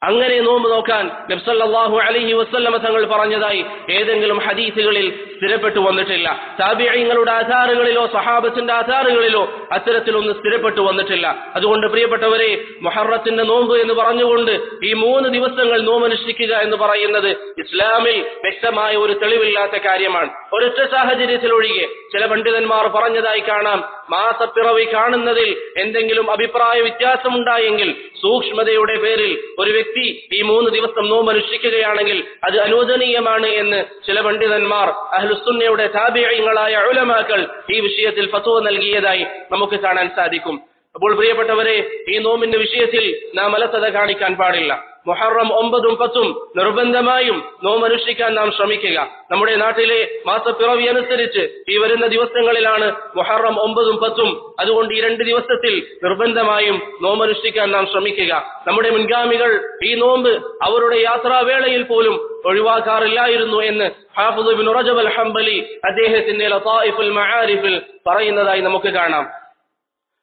അങ്ങനെ നോമ്പ് നോക്കാൻ നബി സല്ലല്ലാഹു അലൈഹി വസല്ലമ തങ്ങൾ പറഞ്ഞതായി ഏതെങ്കിലും ഹദീസുകളിൽ സ്ഥിരപ്പെട്ടു വന്നിട്ടില്ല. താബിഈങ്ങളുടെ ആധാറുകളിലോ സഹാബത്തിന്റെ ആധാറുകളിലോ അത്തരത്തിലൊന്നും സ്ഥിരപ്പെട്ടു വന്നിട്ടില്ല. അതുകൊണ്ട് പ്രിയപ്പെട്ടവരെ, മുഹറത്തിന്റെ നോമ്പ് എന്ന് പറഞ്ഞുകൊണ്ട് ഈ 3 ദിവസങ്ങൾ നോമ്പനുഷ്ഠിക്കുക എന്ന് പറയുന്നത് ഇസ്ലാമിൽ വ്യക്തമായ ഒരു തെളിവില്ലാത്ത കാര്യമാണ്. ഒരൊറ്റ സാഹചര്യത്തിലൊഴികെ ചില പണ്ഡിതന്മാർ പറഞ്ഞതായി കാണാം, മാസപ്പിറവി കാണുന്നതിൽ എന്തെങ്കിലും അഭിപ്രായ വ്യത്യാസമുണ്ടായെങ്കിൽ സൂക്ഷ്മതയുടെ പേരിൽ ഒരു വ്യക്തി ഈ 3 ദിവസം നോമ്പ് അനുഷ്ഠിക്കുകയാണെങ്കിൽ അത് അനുവദനീയമാണ് എന്ന് ചില പണ്ഡിതന്മാർ അഹ്ലുൽ അഹ്ലുസ് സുന്നയുടെ താബിഈങ്ങളായ ഉലമാക്കൾ ഈ വിഷയത്തിൽ ഫത്വ നൽകിയതായി നമുക്ക് കാണാൻ സാധിക്കും. അപ്പോൾ പ്രിയപ്പെട്ടവരെ, ഈ നോമ്പിന്റെ വിഷയത്തിൽ നാം അലസത കാണിക്കാൻ പാടില്ല. മുഹറം 9ഉം 10ഉം നിർബന്ധമായും നോമ്പനുഷ്ഠിക്കാൻ നാം ശ്രമിക്കുക. നമ്മുടെ നാട്ടിലെ മാസപ്പിറവി അനുസരിച്ച് ഈ വരുന്ന ദിവസങ്ങളിലാണ് മുഹറം 9ഉം 10ഉം. അതുകൊണ്ട് ഈ 2 ദിവസത്തിൽ നിർബന്ധമായും നോമ്പനുഷ്ഠിക്കാൻ നാം ശ്രമിക്കുക. നമ്മുടെ മുൻഗാമികൾ ഈ നോമ്പ് അവരുടെ യാത്രാവേളയിൽ പോലും ഒഴിവാക്കാറില്ലായിരുന്നു എന്ന് ഹാഫിദ് ഇബ്നു റജബ് അൽ ഹംബലി അദ്ദേഹത്തിന്റെ ലതായിഫുൽ മആരിഫിൽ പറയുന്നതായി നമുക്ക് കാണാം.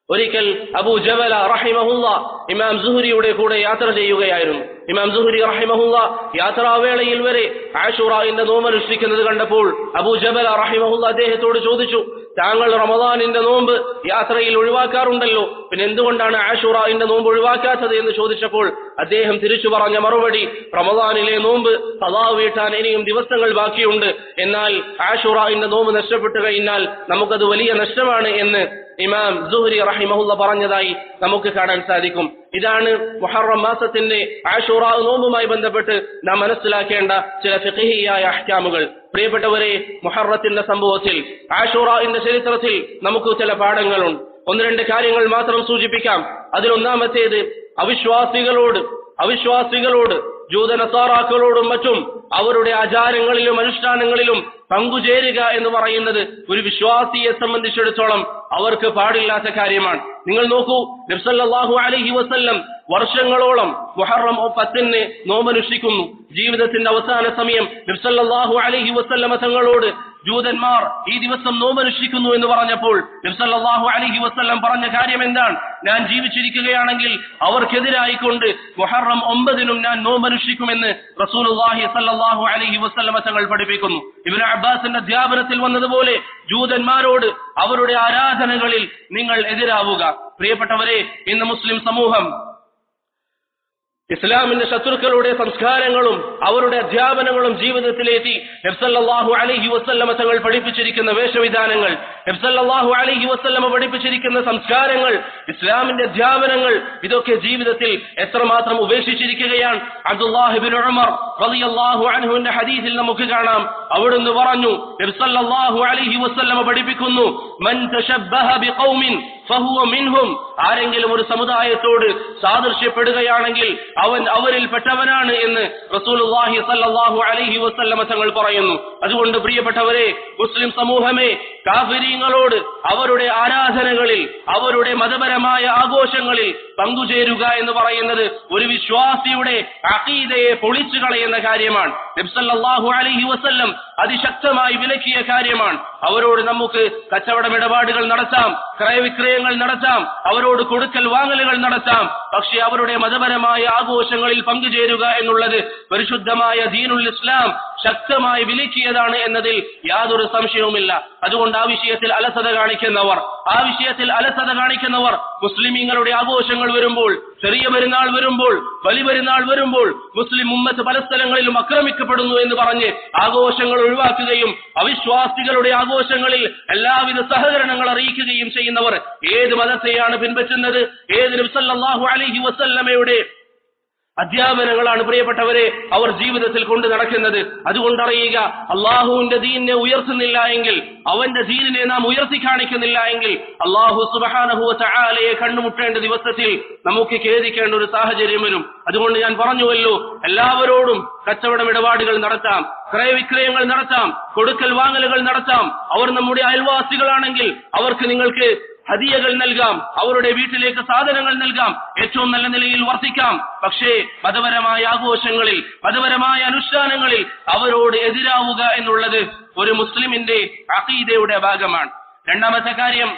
ഒരിക്കൽ അബൂ ജബല റഹിമഹുല്ലാ ഇമാം സുഹ്രിയുടെ കൂടെ യാത്ര ചെയ്യുകയായിരുന്നു. ഇമാം സുഹ്രി റഹിമഹുല്ലാ യാത്രാവേളയിൽ വരെ ആശുറാഇന്റെ നോമ്പ് അനുഷ്ഠിക്കുന്നത് കണ്ടപ്പോൾ അബൂ ജബല റഹിമഹുല്ലാ അദ്ദേഹത്തോട് ചോദിച്ചു, താങ്കൾ റമദാനിന്റെ നോമ്പ് യാത്രയിൽ ഒഴിവാക്കാറുണ്ടല്ലോ, പിന്നെ എന്തുകൊണ്ടാണ് ആശുറാഇന്റെ നോമ്പ് ഒഴിവാക്കാത്തത് എന്ന് ചോദിച്ചപ്പോൾ അദ്ദേഹം തിരിച്ചു പറഞ്ഞ മറുപടി, റമദാനിലെ നോമ്പ് ഖളാ വീട്ടാൻ ഇനിയും ദിവസങ്ങൾ ബാക്കിയുണ്ട്, എന്നാൽ ആശുറാഇന്റെ നോമ്പ് നഷ്ടപ്പെട്ടു കഴിഞ്ഞാൽ നമുക്കത് വലിയ നഷ്ടമാണ് എന്ന് ഇമാം സുഹ്രി റഹിമഹുല്ല പറഞ്ഞതായി നമുക്ക് കാണാൻ സാധിക്കും. ഇതാണ് മുഹറം മാസത്തിന്റെ ആശുറാ നോമ്പുമായി ബന്ധപ്പെട്ട് നാം മനസ്സിലാക്കേണ്ട ചില ഫിഖ്ഹിയായ അഹ്കാമുകൾ. പ്രിയപ്പെട്ടവരെ, മുഹറത്തിന്റെ സംഭവത്തിൽ ആശുറാഇന്റെ ചരിത്രത്തിൽ നമുക്ക് ചില പാഠങ്ങളുണ്ട്. 1-2 കാര്യങ്ങൾ മാത്രം സൂചിപ്പിക്കാം. അതിലൊന്നാമത്തേത് അവിശ്വാസികളോട് ജൂതനസാറാക്കളോടും മറ്റും അവരുടെ ആചാരങ്ങളിലും അനുഷ്ഠാനങ്ങളിലും പങ്കുചേരുക എന്ന് പറയുന്നത് ഒരു വിശ്വാസിയെ സംബന്ധിച്ചിടത്തോളം അവർക്ക് പാടില്ലാത്ത കാര്യമാണ്. നിങ്ങൾ നോക്കൂ, നബി സല്ലല്ലാഹു അലൈഹി വസല്ലം വർഷങ്ങളോളം മുഹറം 10ന് നോമ്പനുഷ്ഠിക്കുന്നു. ജീവിതത്തിന്റെ അവസാന സമയം നബി സല്ലല്ലാഹു അലൈഹി വസല്ലം തങ്ങളോട് ജൂതന്മാർ ഈ ദിവസം നോമ്പനുഷ്ഠിക്കുന്നു എന്ന് പറഞ്ഞപ്പോൾ നബി സല്ലല്ലാഹു അലൈഹി വസല്ലം പറഞ്ഞ കാര്യം എന്താണ്? ഞാൻ ജീവിച്ചിരിക്കുകയാണെങ്കിൽ അവർക്കെതിരായിക്കൊണ്ട് മുഹറം 9നും ഞാൻ നോമ്പനുഷ്ഠിക്കുമെന്ന് റസൂലുള്ളാഹി സല്ലല്ലാഹു അലൈഹി വസല്ലം തങ്ങൾ പഠിപ്പിക്കുന്നു. ഇബ്നു അബ്ബാസിന്റെ അധ്യാപനത്തിൽ വന്നതുപോലെ ജൂതന്മാരോട് അവരുടെ ആരാധനകളിൽ നിങ്ങൾ എതിരാവുക. പ്രിയപ്പെട്ടവരെ, ഇന്ന് മുസ്ലിം സമൂഹം ഇസ്ലാമിന്റെ ശത്രുക്കളുടെ സംസ്കാരങ്ങളും അവരുടെ അധ്യാപനങ്ങളും ജീവിതത്തിലേറ്റി നബി സല്ലല്ലാഹു അലൈഹി വസല്ലമ തങ്ങൾ പഠിപ്പിച്ചിരിക്കുന്ന വേഷവിധാനങ്ങൾ, നബി സല്ലല്ലാഹു അലൈഹി വസല്ലമ പഠിപ്പിച്ചിരിക്കുന്ന സംസ്കാരങ്ങൾ, ഇസ്ലാമിന്റെ അധ്യാപനങ്ങൾ, ഇതൊക്കെ ജീവിതത്തിൽ എത്രമാത്രം ഉപേക്ഷിച്ചിരിക്കുകയാണ്. അബ്ദുല്ലാഹ് ഇബ്നു ഉമർ റളിയല്ലാഹു അൻഹുവിന്റെ ഹദീസിൽ നമുക്ക് കാണാം, അവിടുന്ന് പറഞ്ഞു, നബി സല്ലല്ലാഹു അലൈഹി വസല്ലമ പഠിപ്പിക്കുന്നു, മൻ തശബ്ബഹ ബിഖൗമിൻ ഫഹുവ മിൻഹും. ആരെങ്കിലും ഒരു സമുദായത്തോട് സാദൃശ്യപ്പെടുകയാണെങ്കിൽ അവൻ അവരിൽ പെട്ടവനാണ് എന്ന് റസൂലുള്ളാഹി സ്വല്ലല്ലാഹു അലൈഹി വസല്ലമ തങ്ങൾ പറയുന്നു. അതുകൊണ്ട് പ്രിയപ്പെട്ടവരെ, മുസ്ലിം സമൂഹമേ, കാഫിരീങ്ങളോട് അവരുടെ ആരാധനകളിൽ അവരുടെ മതപരമായ ആഘോഷങ്ങളിൽ പങ്കുചേരുക എന്ന് പറയുന്നത് ഒരു വിശ്വാസിയുടെ അഖീദയെ പൊളിച്ചു കളയുന്ന കാര്യമാണ്. നബി സല്ലല്ലാഹു അലൈഹി വസല്ലം അതിശക്തമായി വിലക്കിയ കാര്യമാണ്. അവരോട് നമുക്ക് കച്ചവടമിടപാടുകൾ നടത്താം, ക്രയവിക്രയങ്ങൾ നടത്താം, അവരോട് കൊടുക്കൽ വാങ്ങലുകൾ നടത്താം, പക്ഷേ അവരുടെ മതപരമായ ആഘോഷങ്ങളിൽ പങ്കുചേരുക എന്നുള്ളത് പരിശുദ്ധമായ ദീനുൽ ഇസ്ലാം ശക്തമായി വിലക്കിയതാണ് എന്നതിൽ യാതൊരു സംശയവുമില്ല. അതുകൊണ്ട് ആ വിഷയത്തിൽ അലസത കാണിക്കുന്നവർ മുസ്ലിമീങ്ങളുടെ ആഘോഷങ്ങൾ വരുമ്പോൾ, ചെറിയ പെരുന്നാൾ വരുമ്പോൾ, വലിയ പെരുന്നാൾ വരുമ്പോൾ മുസ്ലിം ഉമ്മത്ത് പല സ്ഥലങ്ങളിലും ആക്രമിക്കപ്പെടുന്നു എന്ന് പറഞ്ഞ് ആഘോഷങ്ങൾ ഒഴിവാക്കുകയും അവിശ്വാസികളുടെ ആഘോഷങ്ങളിൽ എല്ലാവിധ സഹകരണങ്ങൾ അറിയിക്കുകയും ചെയ്യുന്നവർ ഏത് മതത്തെയാണ് പിൻപറ്റുന്നത്? ഏത് നബി സല്ലല്ലാഹു അലൈഹി വസല്ലമയുടെ അധ്യാപനങ്ങളാണ് പ്രിയപ്പെട്ടവരെ അവർ ജീവിതത്തിൽ കൊണ്ട് നടക്കുന്നത്? അതുകൊണ്ടറിയുക, അള്ളാഹുവിന്റെ ദീനിനെ ഉയർത്തുന്നില്ല എങ്കിൽ, അവന്റെ ദീനിനെ നാം ഉയർത്തി കാണിക്കുന്നില്ല എങ്കിൽ അള്ളാഹു സുബ്ഹാനഹു വ തആലയെ കണ്ടുമുട്ടേണ്ട ദിവസത്തിൽ നമുക്ക് ഖേദിക്കേണ്ട ഒരു സാഹചര്യം വരും. അതുകൊണ്ട് ഞാൻ പറഞ്ഞുവല്ലോ, എല്ലാവരോടും കച്ചവടമിടപാടുകൾ നടത്താം, ക്രയവിക്രയങ്ങൾ നടത്താം, കൊടുക്കൽ വാങ്ങലുകൾ നടത്താം. അവർ നമ്മുടെ അയൽവാസികളാണെങ്കിൽ അവർക്ക് നിങ്ങൾക്ക് ഹദിയകൾ നൽകാം, അവരുടെ വീട്ടിലേക്ക് സാധനങ്ങൾ നൽകാം, ഏറ്റവും നല്ല നിലയിൽ വർത്തിക്കാം. പക്ഷേ മതപരമായ ആഘോഷങ്ങളിൽ, മതപരമായ അനുഷ്ഠാനങ്ങളിൽ അവരോട് എതിരാവുക എന്നുള്ളത് ഒരു മുസ്ലിമിന്റെ അഖീദയുടെ ഭാഗമാണ്. രണ്ടാമത്തെ കാര്യം,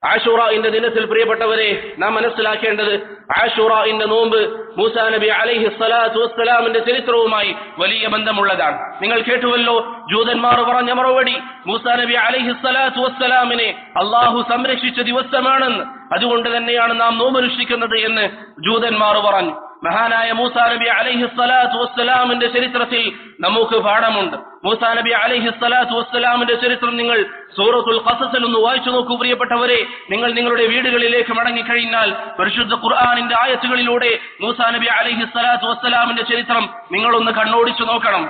ആശുറാഇന്റെ ദിനത്തിൽ പ്രിയപ്പെട്ടവരെ നാം മനസ്സിലാക്കേണ്ടത്, ആശുറാഇന്റെ നോമ്പ് മൂസാ നബി അലൈഹി സ്വലാത്തു വസ്സലാമിന്റെ ചരിത്രവുമായി വലിയ ബന്ധമുള്ളതാണ്. നിങ്ങൾ കേട്ടുവല്ലോ, ജൂതന്മാർ പറഞ്ഞ മറുപടി, മൂസാ നബി അലൈഹി സ്വലാത്തു വസ്സലാമിനെ അള്ളാഹു സംരക്ഷിച്ച ദിവസമാണെന്ന്, അതുകൊണ്ട് തന്നെയാണ് നാം നോമ്പനുഷ്ഠിക്കുന്നത് എന്ന് ജൂതന്മാർ പറഞ്ഞു. മഹാനായ മൂസാ നബി അലൈഹി സ്വലാത്തു വസ്സലാമിന്റെ ചരിത്രത്തിൽ നമുക്ക് പാഠമുണ്ട്. മൂസാ നബി അലൈഹി സ്വലാത്തു വസ്സലാമിന്റെ ചരിത്രം നിങ്ങൾ സൂറത്തുൽ ഖസസിൽ ഒന്ന് വായിച്ചു നോക്കൂ പ്രിയപ്പെട്ടവരെ. നിങ്ങൾ നിങ്ങളുടെ വീടുകളിലേക്ക് മടങ്ങിക്കഴിഞ്ഞാൽ പരിശുദ്ധ ഖുർആനിന്റെ ആയത്തുകളിലൂടെ മൂസാ നബി അലൈഹി സ്വലാത്തു വസ്സലാമിന്റെ ചരിത്രം നിങ്ങളൊന്ന് കണ്ണോടിച്ചു നോക്കണം.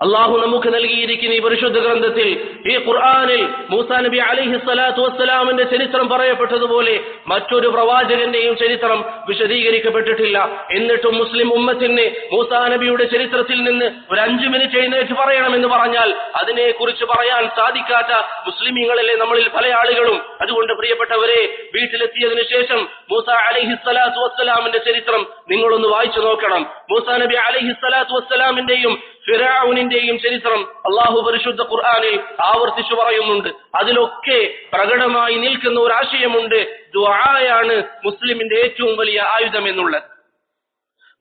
അള്ളാഹു നമുക്ക് നൽകിയിരിക്കുന്ന ഈ പരിശുദ്ധ ഗ്രന്ഥത്തിൽ, ഈ ഖുർആനിൽ മൂസാ നബി അലൈഹി സ്വലാത്തു വസ്സലാമിന്റെ ചരിത്രം പറയപ്പെട്ടതുപോലെ മറ്റൊരു പ്രവാചകന്റെയും ചരിത്രം വിശദീകരിക്കപ്പെട്ടിട്ടില്ല. എന്നിട്ടും മുസ്ലിം ഉമ്മത്തിന് മൂസാ നബിയുടെ ചരിത്രത്തിൽ നിന്ന് ഒരു 5 മിനിറ്റ് എഴുന്നേറ്റ് പറയണമെന്ന് പറഞ്ഞാൽ അതിനെക്കുറിച്ച് പറയാൻ സാധിക്കാത്ത മുസ്ലിമീങ്ങളല്ലേ നമ്മളിൽ പല ആളുകളും. അതുകൊണ്ട് പ്രിയപ്പെട്ടവരെ, വീട്ടിലെത്തിയതിനു ശേഷം മൂസാ അലൈഹി സ്വലാത്തു വസ്സലാമിന്റെ ചരിത്രം നിങ്ങളൊന്ന് വായിച്ചു നോക്കണം. മൂസാ നബി അലൈഹി സ്വലാത്തു വസ്സലാമിന്റെയും ഫിർഔനിന്റെയും ചരിത്രം അള്ളാഹു പരിശുദ്ധ ഖുർആനിൽ ആവർത്തിച്ചു പറയുന്നുണ്ട്. അതിലൊക്കെ പ്രകടമായി നിൽക്കുന്ന ഒരു ആശയമുണ്ട്. ദുആയാണ് മുസ്ലിമിന്റെ ഏറ്റവും വലിയ ആയുധം എന്നുള്ളത്.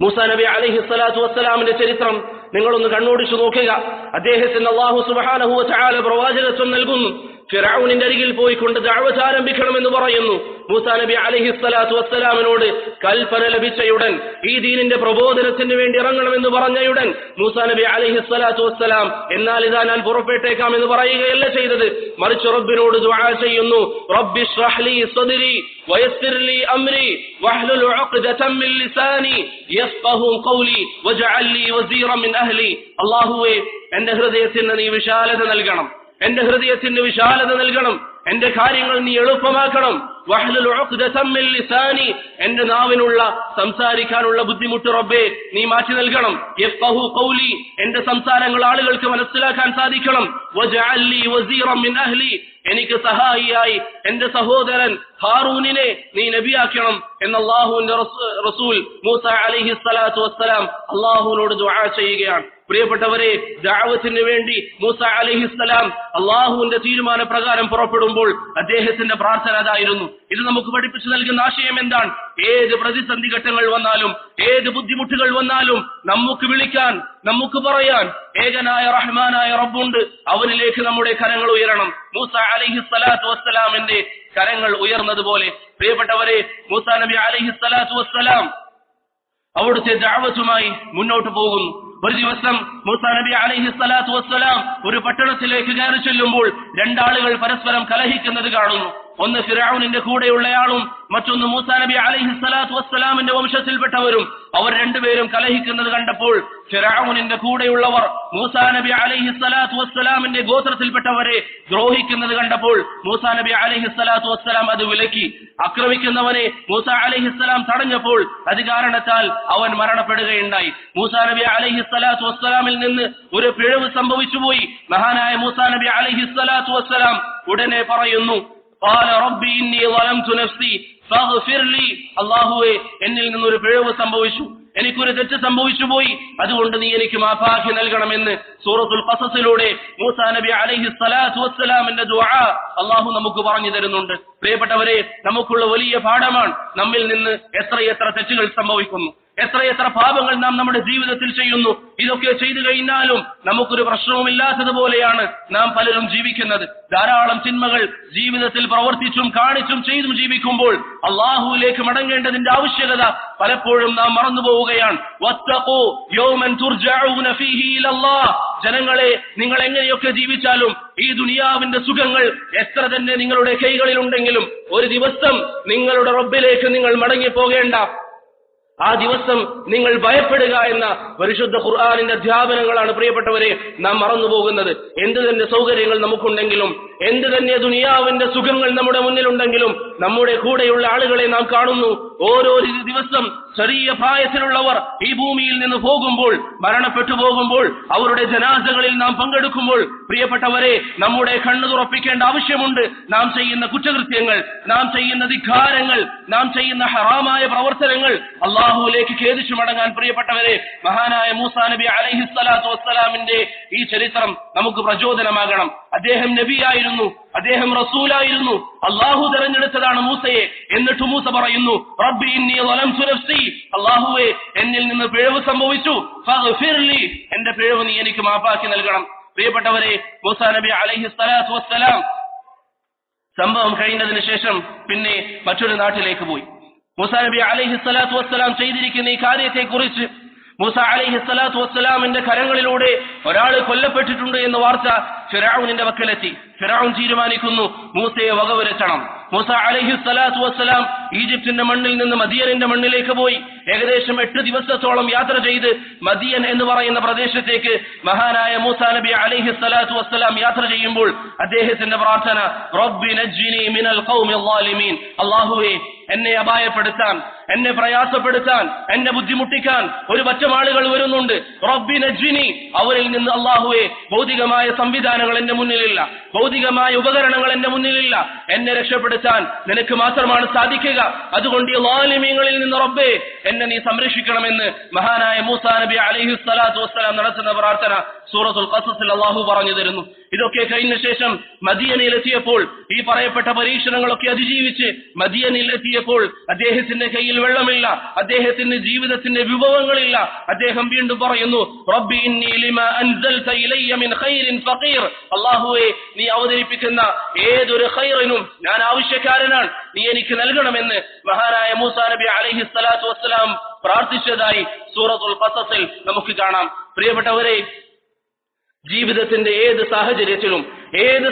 മൂസാ നബി അലൈഹി സ്വലാത്തു വസ്സലാമിന്റെ ചരിത്രം നിങ്ങളൊന്ന് കണ്ണോടിച്ചു നോക്കുക. അദ്ദേഹത്തിന് അള്ളാഹു സുബ്ഹാനഹു വ തആല പ്രവാചകത്വം നൽകുന്നു. ഫിർഔനിന്റെ അരികിൽ പോയിക്കൊണ്ട് ദഅവത്ത് ആരംഭിക്കണമെന്ന് പറയുന്നു. മൂസാ നബി അലൈഹി സ്വലാത്തു വസ്സലാമിനോട് കൽപ്പന ലഭിച്ചയുടൻ, ഈ ദീനിന്റെ പ്രബോധനത്തിന് വേണ്ടി ഇറങ്ങണമെന്ന് പറഞ്ഞയുടൻ മൂസാ നബി അലൈഹി സ്വലാത്തു വസ്സലാം എന്നാൽ ഇതാ ഞാൻ പുറപ്പെട്ടേക്കാം എന്ന് പറയുകയല്ല ചെയ്തത്. മറിച്ച് റബ്ബിനോട് ദുആ ചെയ്യുന്നു. റബ്ബി ഇശ്റഹ് ലി സദ്രി വയസ്സിർ ലി അംരി വഹ്ലുൽ ഉഖ്ദതം മിൻ ലിസാനി യഫ്ഖഹു ഖൗലി വജ്അൽ ലി വസീറൻ മിൻ അഹ്ലി. അല്ലാഹുവേ, എന്റെ ഹൃദയത്തിന് നീ വിശാലത നൽകണം, എന്റെ ഹൃദയത്തിന് വിശാലത നൽകണം, എന്റെ കാര്യങ്ങൾ നീ എളുപ്പമാക്കണം. വഹ്ലുൽ ഉഖ്ദതം മിൻ ലിസാനി, എന്റെ നാവിനുള്ള സംസാരിക്കാനുള്ള ബുദ്ധിമുട്ട് റബ്ബേ നീ മാറ്റി നൽകണം. യഫ്ഖഹു ഖൗലി, എന്റെ സംസാരങ്ങൾ ആളുകൾക്ക് മനസ്സിലാക്കാൻ സാധിക്കണം. വജ്അൽ ലി വസീറൻ മിൻ അഹ്ലി, എനിക്ക് സഹായിയായി എന്റെ സഹോദരൻ ഹാറൂനിനെ നീ നബിയാക്കണം എന്ന് അല്ലാഹുവിന്റെ റസൂൽ മൂസാ അലൈഹി സ്വലാത്തു വസ്സലാം അല്ലാഹുവിനോട് ദുആ ചെയ്യുകയാണ്. പ്രിയപ്പെട്ടവരെ, ദഅവത്തിന് വേണ്ടി മൂസാ അലൈഹിസ്സലാം അല്ലാഹുവിന്റെ തീരുമാനപ്രകാരം പുറപ്പെടുമ്പോൾ അദ്ദേഹത്തിന്റെ പ്രാർത്ഥന അതായിരുന്നു. ഇത് നമുക്ക് പഠിപ്പിച്ചു നൽകുന്ന ആശയം എന്താണ്? ഏത് പ്രതിസന്ധി ഘട്ടങ്ങൾ വന്നാലും, ഏത് ബുദ്ധിമുട്ടുകൾ വന്നാലും നമുക്ക് വിളിക്കാൻ, നമുക്ക് പറയാൻ ഏകനായ റഹ്മാനായ റബ്ബുണ്ട്. അവനിലേക്ക് നമ്മുടെ കരങ്ങൾ ഉയരണം. മൂസാ അലൈഹി സ്വലാത്തു വസ്സലാമിന്റെ കരങ്ങൾ ഉയർന്നതുപോലെ പ്രിയപ്പെട്ടവരെ, മൂസാ നബി അലൈഹി സ്വലാത്തു വസ്സലാം അവിടുത്തെ ദഅവത്തുമായി മുന്നോട്ട് പോകുന്നു. ഒരു ദിവസം മൂസാ നബി അലൈഹി സ്വലാത്തു വസ്സലാം ഒരു പട്ടണത്തിലേക്ക് കയറി ചെല്ലുമ്പോൾ 2 ആളുകൾ പരസ്പരം കലഹിക്കുന്നത് കാണുന്നു. ഒന്ന് ഫിർഔനിന്റെ കൂടെയുള്ളയാളും മറ്റൊന്ന് മൂസാ നബി അലൈഹി സ്വലാത്തു വസ്സലാമിന്റെ വംശത്തിൽപ്പെട്ടവരും. അവർ രണ്ടുപേരും കലഹിക്കുന്നത് കണ്ടപ്പോൾ ഫിർഔനിന്റെ കൂടെയുള്ളവർ മൂസാ നബി അലൈഹി സ്വലാത്തു വസ്സലാമിന്റെ ഗോത്രത്തിൽപ്പെട്ടവരെ ദ്രോഹിക്കുന്നത് കണ്ടപ്പോൾ മൂസാ നബി അലൈഹി സ്വലാത്തു വസ്സലാം അത് വിലക്കി. ആക്രമിക്കുന്നവനെ മൂസാ അലൈഹിസ്സലാം തടഞ്ഞപ്പോൾ അത് കാരണത്താൽ അവൻ മരണപ്പെടുകയുണ്ടായി. മൂസാ നബി അലൈഹി സ്വലാത്തു വസ്സലാമിൽ നിന്ന് ഒരു പിഴവ് സംഭവിച്ചുപോയി. മഹാനായ മൂസാ നബി അലൈഹി സ്വലാത്തു വസ്സലാം ഉടനെ പറയുന്നു, ഖാല റബ്ബി ഇന്നി ളലംതു നഫ്സി ഫഗ്ഫിർ ലി. അല്ലാഹുവേ, എന്നിൽ നിന്നൊരു പിഴവ് സംഭവിച്ചു, എനിക്കൊരു തെറ്റ് സംഭവിച്ചു പോയി, അതുകൊണ്ട് നീ എനിക്ക് മാഫാക്കി നൽകണമെന്ന് സൂറത്തുൽ ഖസസിലൂടെ മൂസാ നബി അലൈഹി സ്വലാത്തു വസ്സലാമിന്റെ ദുആ അല്ലാഹു നമുക്ക് പറഞ്ഞു തരുന്നുണ്ട്. പ്രിയപ്പെട്ടവരെ, നമുക്കുള്ള വലിയ പാഠമാണ്. നമ്മിൽ നിന്ന് എത്രയെത്ര തെറ്റുകൾ സംഭവിക്കുന്നു, എത്രയെത്ര പാപങ്ങൾ നാം നമ്മുടെ ജീവിതത്തിൽ ചെയ്യുന്നു. ഇതൊക്കെ ചെയ്തു കഴിഞ്ഞാലും നമുക്കൊരു പ്രശ്നവുമില്ലാത്തതുപോലെയാണ് നാം പലരും ജീവിക്കുന്നത്. ധാരാളം തിന്മകൾ ജീവിതത്തിൽ പ്രവർത്തിച്ചും കാണിച്ചും ചെയ്തും ജീവിക്കുമ്പോൾ അല്ലാഹുവിലേക്ക് മടങ്ങേണ്ടതിന്റെ ആവശ്യകത പലപ്പോഴും നാം മറന്നുപോവുകയാണ്. വത്തഖൂ യൗമൻ തുർജഊന ഫീഹി ഇലല്ലാഹ്. ജനങ്ങളെ, നിങ്ങൾ എങ്ങനെയൊക്കെ ജീവിച്ചാലും ഈ ദുനിയാവിന്റെ സുഖങ്ങൾ എത്ര തന്നെ നിങ്ങളുടെ കൈകളിലുണ്ടെങ്കിലും ഒരു ദിവസം നിങ്ങളുടെ റബ്ബിലേക്ക് നിങ്ങൾ മടങ്ങിപ്പോകേണ്ട ആ ദിവസം നിങ്ങൾ ഭയപ്പെടുക എന്ന പരിശുദ്ധ ഖുർആനിന്റെ അധ്യാപനങ്ങളാണ് പ്രിയപ്പെട്ടവരെ നാം മറന്നുപോകുന്നത്. എന്ത് തന്നെ സൗകര്യങ്ങൾ നമുക്കുണ്ടെങ്കിലും, എന്ത് തന്നെ ദുനിയാവിന്റെ സുഖങ്ങൾ നമ്മുടെ മുന്നിലുണ്ടെങ്കിലും നമ്മുടെ കൂടെയുള്ള ആളുകളെ നാം കാണുന്നു. ഓരോ ദിവസം ചെറിയ പ്രായത്തിലുള്ളവർ ഈ ഭൂമിയിൽ നിന്ന് പോകുമ്പോൾ, മരണപ്പെട്ടു പോകുമ്പോൾ, അവരുടെ ജനാസകളിൽ നാം പങ്കെടുക്കുമ്പോൾ പ്രിയപ്പെട്ടവരെ, നമ്മുടെ കണ്ണു തുറപ്പിക്കേണ്ട ആവശ്യമുണ്ട്. നാം ചെയ്യുന്ന കുറ്റകൃത്യങ്ങൾ, നാം ചെയ്യുന്ന ധിക്കാരങ്ങൾ, നാം ചെയ്യുന്ന ഹറാമായ പ്രവർത്തനങ്ങൾ അല്ലാഹുവിലേക്ക് ഖേദിച്ചു മടങ്ങാൻ പ്രിയപ്പെട്ടവരെ, മഹാനായ മൂസാ നബി അലൈഹി സ്വലാത്തു വസ്സലാമിന്റെ ഈ ചരിത്രം നമുക്ക് പ്രചോദനമാകണം. അദ്ദേഹം നബിയായിരുന്നു, അദ്ദേഹം റസൂലായിരുന്നു, അല്ലാഹു തെരഞ്ഞെടുത്തതാണ് മൂസയെ. എന്നിട്ട് മൂസ പറയുന്നു, റബ്ബി ഇന്നി ളലംതു നഫ്സി. അല്ലാഹുവേ, എന്നിൽ നിന്ന് പിഴവ് സംഭവിച്ചു, ഫഗ്ഫിർ ലി, എന്റെ പിഴവ് നീ എനിക്ക് മാപ്പാക്കി നൽകണം. പ്രിയപ്പെട്ടവരെ, മൂസാ നബി അലൈഹി സ്വലാത്തു വസ്സലാം സംഭവം കഴിഞ്ഞതിന് ശേഷം പിന്നെ മറ്റൊരു നാട്ടിലേക്ക് പോയി. മൂസാ നബി അലൈഹി സ്വലാത്തു വസ്സലാം ചെയ്തിരിക്കുന്ന ഈ കാര്യത്തെക്കുറിച്ച് മൂസാ അലൈഹി സ്വലാത്തു വസ്സലാമിന്റെ കരങ്ങളിലൂടെ ഒരാൾ കൊല്ലപ്പെട്ടിട്ടുണ്ട് എന്ന വാർത്ത ഫിർഔനിന്റെ വക്കലെത്തി. ഫിർഔൻ തീരുമാനിക്കുന്നു മൂസയെ വകവരുത്തണം. മൂസാ അലൈഹി സ്വലാത്തു വസ്സലാം ഈജിപ്തിന്റെ മണ്ണിൽ നിന്ന് മദിയനിന്റെ മണ്ണിലേക്ക് പോയി. ഏകദേശം 8 ദിവസത്തോളം യാത്ര ചെയ്ത് മദിയൻ എന്ന് പറയുന്ന പ്രദേശത്തേക്ക് മഹാനായ മൂസാ നബി അലൈഹി സ്വലാത്തു വസ്സലാം യാത്ര ചെയ്യുമ്പോൾ അദ്ദേഹത്തിന്റെ പ്രാർത്ഥന, റബ്ബി നജ്ജിനി മിനൽ ഖൗമിൽ ളാലിമീൻ, അല്ലാഹുവേ എന്നെ അപായപ്പെടുത്താൻ, എന്നെ പ്രയാസപ്പെടുത്താൻ, എന്നെ ബുദ്ധിമുട്ടിക്കാൻ ഒരു പറ്റം ആളുകൾ വരുന്നുണ്ട്. റബ്ബി നജ്ജിനി, അവരിൽ നിന്ന് അല്ലാഹുവേ ഭൗതികമായ സംവിധാനങ്ങൾ എന്റെ മുന്നിലില്ല, ഭൗതികമായ ഉപകരണങ്ങൾ എന്റെ മുന്നിലില്ല, എന്നെ രക്ഷപ്പെടുത്താൻ നിനക്ക് മാത്രമാണ് സാധിക്കുക. അതുകൊണ്ട് ഈ ളാലിമീങ്ങളിൽ നിന്ന് റബ്ബേ എന്നെ നീ സംരക്ഷിക്കണമെന്ന് മഹാനായ മൂസാ നബി അലൈഹി സ്വലാത്തു വസ്സലാം നടത്തുന്ന പ്രാർത്ഥന സൂറത്തുൽ ഖസസിൽ അല്ലാഹു പറഞ്ഞു തരുന്നു. ഇതൊക്കെ കഴിഞ്ഞ ശേഷം മദിയനിൽ എത്തിയപ്പോൾ, ഈ പറയപ്പെട്ട പരീക്ഷണങ്ങളൊക്കെ അതിജീവിച്ച് മദിയനിൽ എത്തിയപ്പോൾ അദ്ദേഹത്തിന്റെ കയ്യിൽ വെള്ളമില്ല, അദ്ദേഹത്തിന്റെ ജീവിതത്തിന്റെ വിഭവങ്ങളില്ല. അദ്ദേഹം വീണ്ടും പറയുന്നു, റബ്ബി ഇന്നി ലിമാ അൻസൽത ഇലയ്യ മിൻ ഖൈരിൻ ഫഖീർ, അല്ലാഹുവേ നീ അവതരിപ്പിക്കുന്ന ഏതൊരു ഖൈറിനും ഞാൻ ആവശ്യക്കാരനാണ്, നീ എനിക്ക് നൽകണമെന്ന് മഹാനായ മൂസാ നബി അലൈഹി സ്വലാത്തു വസ്സലാം പ്രാർത്ഥിച്ചതായി സൂറത്തുൽ ഖസസിൽ നമുക്ക് കാണാം. പ്രിയപ്പെട്ടവരെ, ജീവിതത്തിന്റെ ഏത്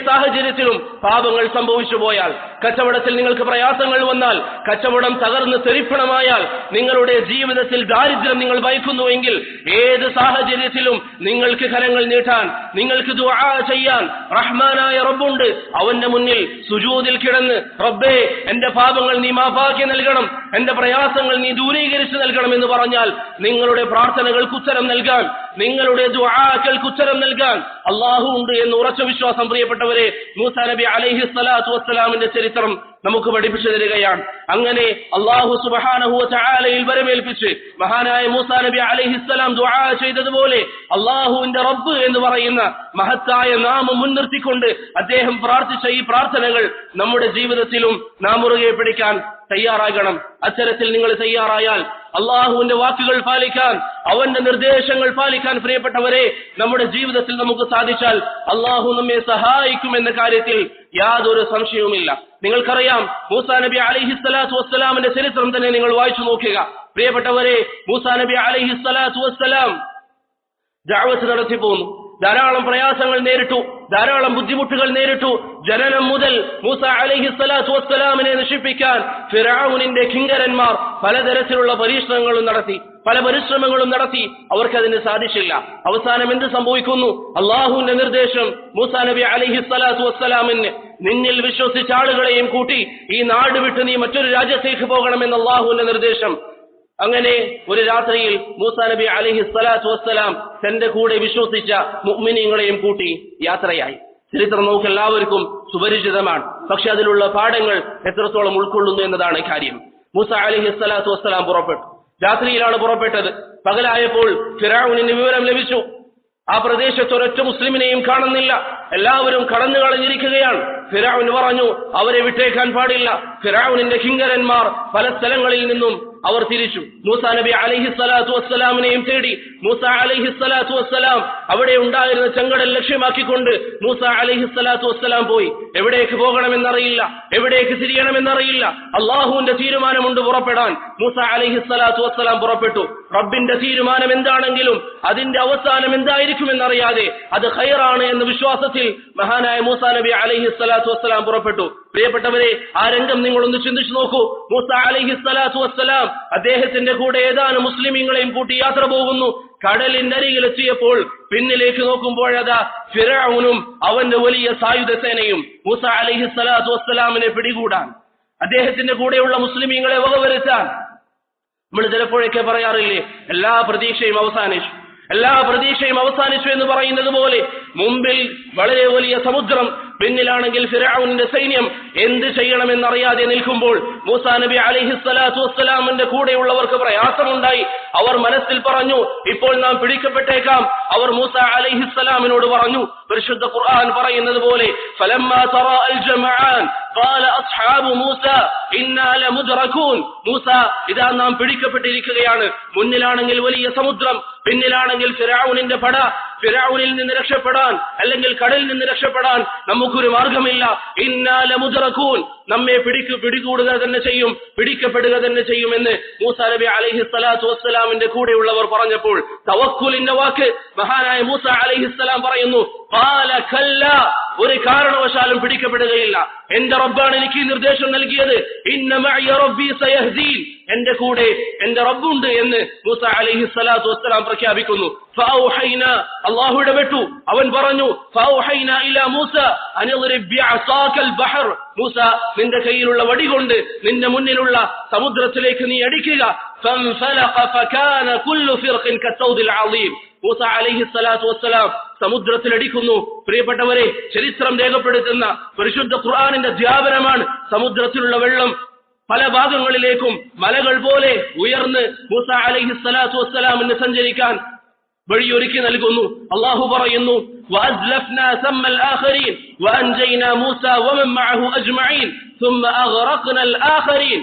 സാഹചര്യത്തിലും പാപങ്ങൾ സംഭവിച്ചു പോയാൽ, കച്ചവടത്തിൽ നിങ്ങൾക്ക് പ്രയാസങ്ങൾ വന്നാൽ, കച്ചവടം തകർന്ന് തെറിപ്പണമായാൽ, നിങ്ങളുടെ ജീവിതത്തിൽ ദാരിദ്ര്യം നിങ്ങൾ ഭയക്കുന്നുവെങ്കിൽ, ഏത് സാഹചര്യത്തിലും നിങ്ങൾക്ക് കരങ്ങൾ നീട്ടാൻ, നിങ്ങൾക്ക് ദുആ ചെയ്യാൻ റഹ്മാനായ റബ്ബുണ്ട്. അവന്റെ മുന്നിൽ സുജൂദിൽ കിടന്ന് റബ്ബേ എന്റെ പാപങ്ങൾ നീ മാഫാക്കി നൽകണം, എന്റെ പ്രയാസങ്ങൾ നീ ദൂരീകരിച്ചു നൽകണം എന്ന് പറഞ്ഞാൽ നിങ്ങളുടെ പ്രാർത്ഥനകൾക്ക് ഉത്തരം നൽകാൻ, നിങ്ങളുടെ ദുആകൾക്ക് ഉത്തരം നൽകാൻ അല്ലാഹു ഉണ്ട് എന്ന് ഉറച്ച വിശ്വാസം പ്രിയപ്പെട്ടവരെ മൂസാ നബി അലൈഹി സ്വലാത്തു വസ്സലാമിന്റെ ചരിത്രം നമുക്ക് പഠിപ്പിച്ചു തരികയാണ്. അങ്ങനെ അല്ലാഹു സുബ്ഹാനഹു വ തആലയിൽ വരമേൽപ്പിച്ച് മഹാനായ മൂസാ നബി അലൈഹിസ്സലാം ദുആ ചെയ്തതുപോലെ അല്ലാഹുവിന്റെ റബ്ബ് എന്ന് പറയുന്ന മഹത്തായ നാമം മുൻനിർത്തിക്കൊണ്ട് അദ്ദേഹം പ്രാർത്ഥിച്ച ഈ പ്രാർത്ഥനകൾ നമ്മുടെ ജീവിതത്തിലും നാം മുറുകെ പിടിക്കാൻ തയ്യാറാകണം. അത്തരത്തിൽ നിങ്ങൾ തയ്യാറായാൽ അള്ളാഹുവിന്റെ വാക്കുകൾ പാലിക്കാൻ, അവന്റെ നിർദ്ദേശങ്ങൾ പാലിക്കാൻ പ്രിയപ്പെട്ടവരെ നമ്മുടെ ജീവിതത്തിൽ നമുക്ക് സാധിച്ചാൽ അള്ളാഹു നമ്മെ സഹായിക്കുമെന്ന കാര്യത്തിൽ യാതൊരു സംശയവുമില്ല. നിങ്ങൾക്കറിയാം, മൂസാ നബി അലൈഹി സ്വലാത്തു വസ്സലാമിന്റെ ചരിത്രം തന്നെ നിങ്ങൾ വായിച്ചു നോക്കുക. പ്രിയപ്പെട്ടവരെ, മൂസാ നബി അലൈഹി സ്വലാത്തു വസ്സലാം ദഅവത്ത് നടത്തി പോന്നു. ധാരാളം പ്രയാസങ്ങൾ നേരിട്ടു, ധാരാളം ബുദ്ധിമുട്ടുകൾ നേരിട്ടു. ജനനം മുതൽ മൂസാ അലൈഹി സ്വലാത്തു വസ്സലാമിനെ നശിപ്പിക്കാൻ ഫിർഔനിന്റെ കിങ്കരന്മാർ പലതരത്തിലുള്ള പല പരിശ്രമങ്ങളും നടത്തി. അവർക്കതിന് സാധിച്ചില്ല. അവസാനം എന്ത് സംഭവിക്കുന്നു? അള്ളാഹുവിന്റെ നിർദ്ദേശം മൂസാ നബി അലൈഹി സ്വലാത്തു വസ്സലാമിന്, നിന്നിൽ വിശ്വസിച്ച ആളുകളെയും കൂട്ടി ഈ നാട് വിട്ട് നീ മറ്റൊരു രാജ്യത്തേക്ക് പോകണമെന്ന് അള്ളാഹുവിന്റെ നിർദ്ദേശം. അങ്ങനെ ഒരു രാത്രിയിൽ മൂസാ നബി അലൈഹി സ്വലാത്തു വസ്സലാം തന്റെ കൂടെ വിശ്വസിച്ച മുഅ്മിനീങ്ങളെയും കൂട്ടി യാത്രയായി. ചരിത്രം നമുക്ക് എല്ലാവർക്കും സുപരിചിതമാണ്. പക്ഷെ അതിലുള്ള പാഠങ്ങൾ എത്രത്തോളം ഉൾക്കൊള്ളുന്നു എന്നതാണ് കാര്യം. മൂസാ അലൈഹി സ്വലാത്തു വസ്സലാം പുറപ്പെട്ടു. രാത്രിയിലാണ് പുറപ്പെട്ടത്. പകലായപ്പോൾ ഫിർഔനിന് വിവരം ലഭിച്ചു. ആ പ്രദേശത്ത് ഒരൊറ്റ മുസ്ലിമിനെയും കാണുന്നില്ല, എല്ലാവരും കടന്നു കളഞ്ഞിരിക്കുകയാണ്. ഫിർഔൻ പറഞ്ഞു, അവരെ വിട്ടേക്കാൻ പാടില്ല. ഫിർഔനിന്റെ കിങ്കരന്മാർ പല സ്ഥലങ്ങളിൽ നിന്നും അവർ തിരിച്ചു. മൂസാ നബി അലൈഹി സ്വലാത്തു വസ്സലാമിനെയും തേടി മൂസാ അലൈഹി സ്വലാത്തു വസ്സലാം അവിടെ ഉണ്ടായിരുന്ന ചെങ്കടൽ ലക്ഷ്യമാക്കിക്കൊണ്ട് മൂസാ അലൈഹി സ്വലാത്തു വസ്സലാം പോയി. എവിടേക്ക് പോകണമെന്നറിയില്ല, എവിടേക്ക് തിരിയണമെന്നറിയില്ല. അള്ളാഹുവിന്റെ തീരുമാനമുണ്ട് പുറപ്പെടാൻ. മൂസാ അലൈഹി സ്വലാത്തു വസ്സലാം പുറപ്പെട്ടു. റബ്ബിന്റെ തീരുമാനം എന്താണെങ്കിലും അതിന്റെ അവസാനം എന്തായിരിക്കുമെന്നറിയാതെ അത് ഖൈറാണ് എന്ന വിശ്വാസത്തിൽ മഹാനായ മൂസാ നബി അലൈഹി സ്വലാത്തു വസ്സലാം പുറപ്പെട്ടു. പ്രിയപ്പെട്ടവരെ, ആ രംഗം നിങ്ങളൊന്ന് ചിന്തിച്ചു നോക്കൂ. മൂസാ അലൈഹി സ്വലാത്തു വസ്സലാം അദ്ദേഹത്തിന്റെ കൂടെ ഏതാനും മുസ്ലിമീങ്ങളെയും കൂട്ടി യാത്ര പോകുന്നു. കടലിന്റെ അരികിലെത്തിയപ്പോൾ പിന്നിലേക്ക് നോക്കുമ്പോഴതാ ഫിർഔനും അവന്റെ വലിയ സായുധ സേനയും മൂസാ അലൈഹി സ്വലാത്തു വസ്സലാമിനെ പിടികൂടാൻ, അദ്ദേഹത്തിന്റെ കൂടെയുള്ള മുസ്ലിമീങ്ങളെ വകവരുത്താൻ. നമ്മൾ ചിലപ്പോഴൊക്കെ പറയാറില്ലേ, എല്ലാ പ്രതീക്ഷയും അവസാനിച്ചു എന്ന് പറയുന്നത് പോലെ മുമ്പിൽ വളരെ വലിയ സമുദ്രം, പിന്നിലാണെങ്കിൽ ഫിർഔനിന്റെ സൈന്യം എന്ത് ചെയ്യണമെന്നറിയാതെ നിൽക്കുമ്പോൾ മൂസാ നബി അലൈഹി സ്വലാത്തു വസ്സലാമിന്റെ കൂടെയുള്ളവർക്ക് പ്രയാസമുണ്ടായി. അവർ മനസ്സിൽ പറഞ്ഞു, ഇപ്പോൾ നാം പിടിക്കപ്പെട്ടേക്കാം. അവർ മൂസാ അലൈഹി സ്വലാമിനോട് പറഞ്ഞു, പരിശുദ്ധ ഖുർആൻ പറയുന്നത് പോലെ, ഫലമ്മാ തറാ അൽ ജമആൻ ഖാല അസ്ഹാബു മൂസാ ഇന്നാ ലമുദ്റകൂൻ. മൂസ, ഇതാ നാം പിടിക്കപ്പെട്ടിരിക്കുകയാണ്. മുന്നിലാണെങ്കിൽ വലിയ സമുദ്രം, പിന്നിലാണെങ്കിൽ ഫിർഔനിന്റെ പട. ഫിർഔനിൽ നിന്ന് രക്ഷപ്പെടാൻ, അല്ലെങ്കിൽ കടലിൽ നിന്ന് രക്ഷപ്പെടാൻ നമുക്കൊരു മാർഗമില്ല. ഇന്നാ ലമുദ്റകൂൻ, നമ്മെ പിടികൂടുക തന്നെ ചെയ്യും, പിടിക്കപ്പെടുക തന്നെ ചെയ്യുമെന്ന് മൂസാ നബി അലൈഹി സ്വലാത്തു വസ്സലാമിന്റെ കൂടെയുള്ളവർ പറഞ്ഞപ്പോൾ തവക്കുലിന്റെ വാക്ക് മഹാനായ മൂസാ അലൈഹി സ്വലാം പറയുന്നു, ഖാല കല്ലാ ഒരു കാരണവശാലും പിടിക്കപ്പെടുകയില്ല. എന്റെ റബ്ബാണ് എനിക്ക് ഈ നിർദ്ദേശം നൽകിയത്. ഇന്ന മഅയ റബ്ബി സയഹ്ദീൻ, എന്റെ കൂടെ എന്റെ റബ്ബുണ്ട് എന്ന് മൂസ അലൈഹിസ്സലാത്തു വസ്സലാം പ്രഖ്യാപിക്കുന്നു. ഫഔഹൈന, അല്ലാഹു ഇടപെട്ടു. അവൻ പറഞ്ഞു ഫഔഹൈന ഇലാ മൂസ അനിദ്രിബ് ബിഅസാകൽ ബഹർ, മൂസ നിന്റെ കയ്യിലുള്ള വടി കൊണ്ട് നിന്റെ മുന്നിലുള്ള സമുദ്രത്തിലേക്ക് നീ അടിക്കുക. ഫൻഫലഖ ഫകാന കുല്ലു ഫിർഖിൻ കത്തൗദിൽ അളീം. മൂസ അലൈഹിസ്സലാത്തു വസ്സലാം സമുദ്രത്തിലടിക്കുന്നു. പ്രിയപ്പെട്ടവരെ, ചരിത്രം രേഖപ്പെടുത്തുന്ന പരിശുദ്ധ ഖുർആനിന്റെ അധ്യാപനമാണ്. സമുദ്രത്തിലുള്ള വെള്ളം പല ഭാഗങ്ങളിലേക്കും മലകൾ പോലെ ഉയർന്ന് മൂസ അലൈഹിസ്സലാത്തു വസ്സലാമിന് സഞ്ചരിക്കാൻ വഴിയൊരുക്കി നൽകുന്നു. അല്ലാഹു പറയുന്നു വഅസ്ലഫ്നാ സമ്മൽ ആഖരീൻ വഅൻജയ്നാ മൂസ വമൻ മഅഹു അജ്മഈൻ ثم أغرقنا الآخرين.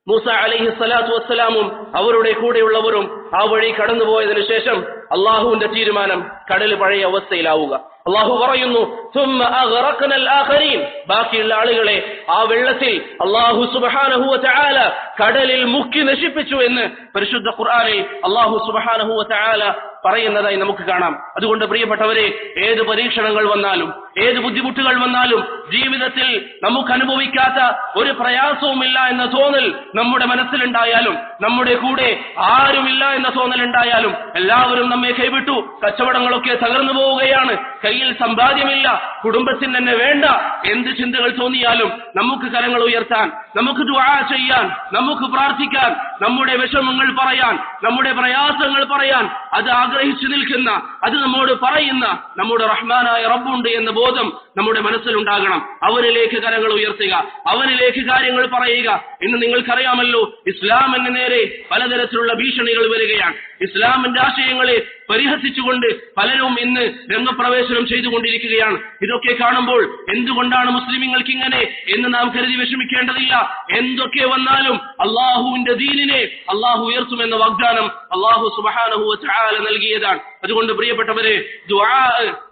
മൂസ അലൈഹിസ്സലാത്തു വസ്സലാമും അവരുടെ കൂടെയുള്ളവരും ആ വഴി കടന്നുപോയതിനു ശേഷം അള്ളാഹുവിന്റെ തീരുമാനം കടൽ പഴയ അവസ്ഥയിലാവുക. അള്ളാഹു പറയുന്നു ثم أغرقنا الآخرين, ബാക്കിയുള്ള ആളുകളെ ആ വെള്ളത്തിൽ അള്ളാഹു സുബ്ഹാനഹു വ തആല കടലിൽ മുക്കി നശിപ്പിച്ചു എന്ന് പരിശുദ്ധ ഖുർആനിൽ അള്ളാഹു സുബ്ഹാനഹു വ തആല പറയുന്നതായി നമുക്ക് കാണാം. അതുകൊണ്ട് പ്രിയപ്പെട്ടവരെ, ഏത് പരീക്ഷണങ്ങൾ വന്നാലും ഏത് ബുദ്ധിമുട്ടുകൾ വന്നാലും ജീവിതത്തിൽ നമുക്ക് അനുഭവിക്കാത്ത ഒരു പ്രയാസവുമില്ല എന്ന തോന്നൽ നമ്മുടെ മനസ്സിലുണ്ടായാലും, നമ്മുടെ കൂടെ ആരുമില്ല എന്ന തോന്നൽ ഉണ്ടായാലും, എല്ലാവരും നമ്മെ കൈവിട്ടു, കച്ചവടങ്ങളൊക്കെ തകർന്നു പോവുകയാണ്, കയ്യിൽ സമ്പാദ്യമില്ല, കുടുംബത്തിന് തന്നെ വേണ്ട, എന്ത് ചിന്തകൾ തോന്നിയാലും നമുക്ക് കരങ്ങൾ ഉയർത്താൻ, നമുക്ക് ദുആ ചെയ്യാൻ, നമുക്ക് പ്രാർത്ഥിക്കാൻ, നമ്മുടെ വിഷമങ്ങൾ പറയാൻ, നമ്മുടെ പ്രയാസങ്ങൾ പറയാൻ അത് ആഗ്രഹിച്ചു നിൽക്കുന്ന, അത് നമ്മോട് പറയുന്ന നമ്മുടെ റഹ്മാനായ റബ്ബുണ്ട് എന്ന ബോധം നമ്മുടെ മനസ്സിലുണ്ടാകണം. അവനിലേക്ക് കരങ്ങൾ ഉയർത്തുക, അവനിലേക്ക് കാര്യങ്ങൾ പറയുക. ഇന്ന് നിങ്ങൾക്കറിയാമല്ലോ, ഇസ്ലാമിന് നേരെ പലതരത്തിലുള്ള ഭീഷണികൾ വരികയാണ്. ഇസ്ലാമിന്റെ ആശയങ്ങളെ പരിഹസിച്ചുകൊണ്ട് പലരും ഇന്ന് രംഗപ്രവേശനം ചെയ്തുകൊണ്ടിരിക്കുകയാണ്. ഇതൊക്കെ കാണുമ്പോൾ എന്തുകൊണ്ടാണ് മുസ്ലിമീങ്ങൾക്ക് ഇങ്ങനെ എന്ന് നാം കരുതി വിഷമിക്കേണ്ടതില്ല. എന്തൊക്കെ വന്നാലും അള്ളാഹുവിന്റെ ദീനിനെ അള്ളാഹു ഉയർത്തുമെന്ന വാഗ്ദാനം അള്ളാഹു സുബ്ഹാനഹു വ തആല നൽകിയതാണ്. അതുകൊണ്ട് പ്രിയപ്പെട്ടവരെ, ദുആ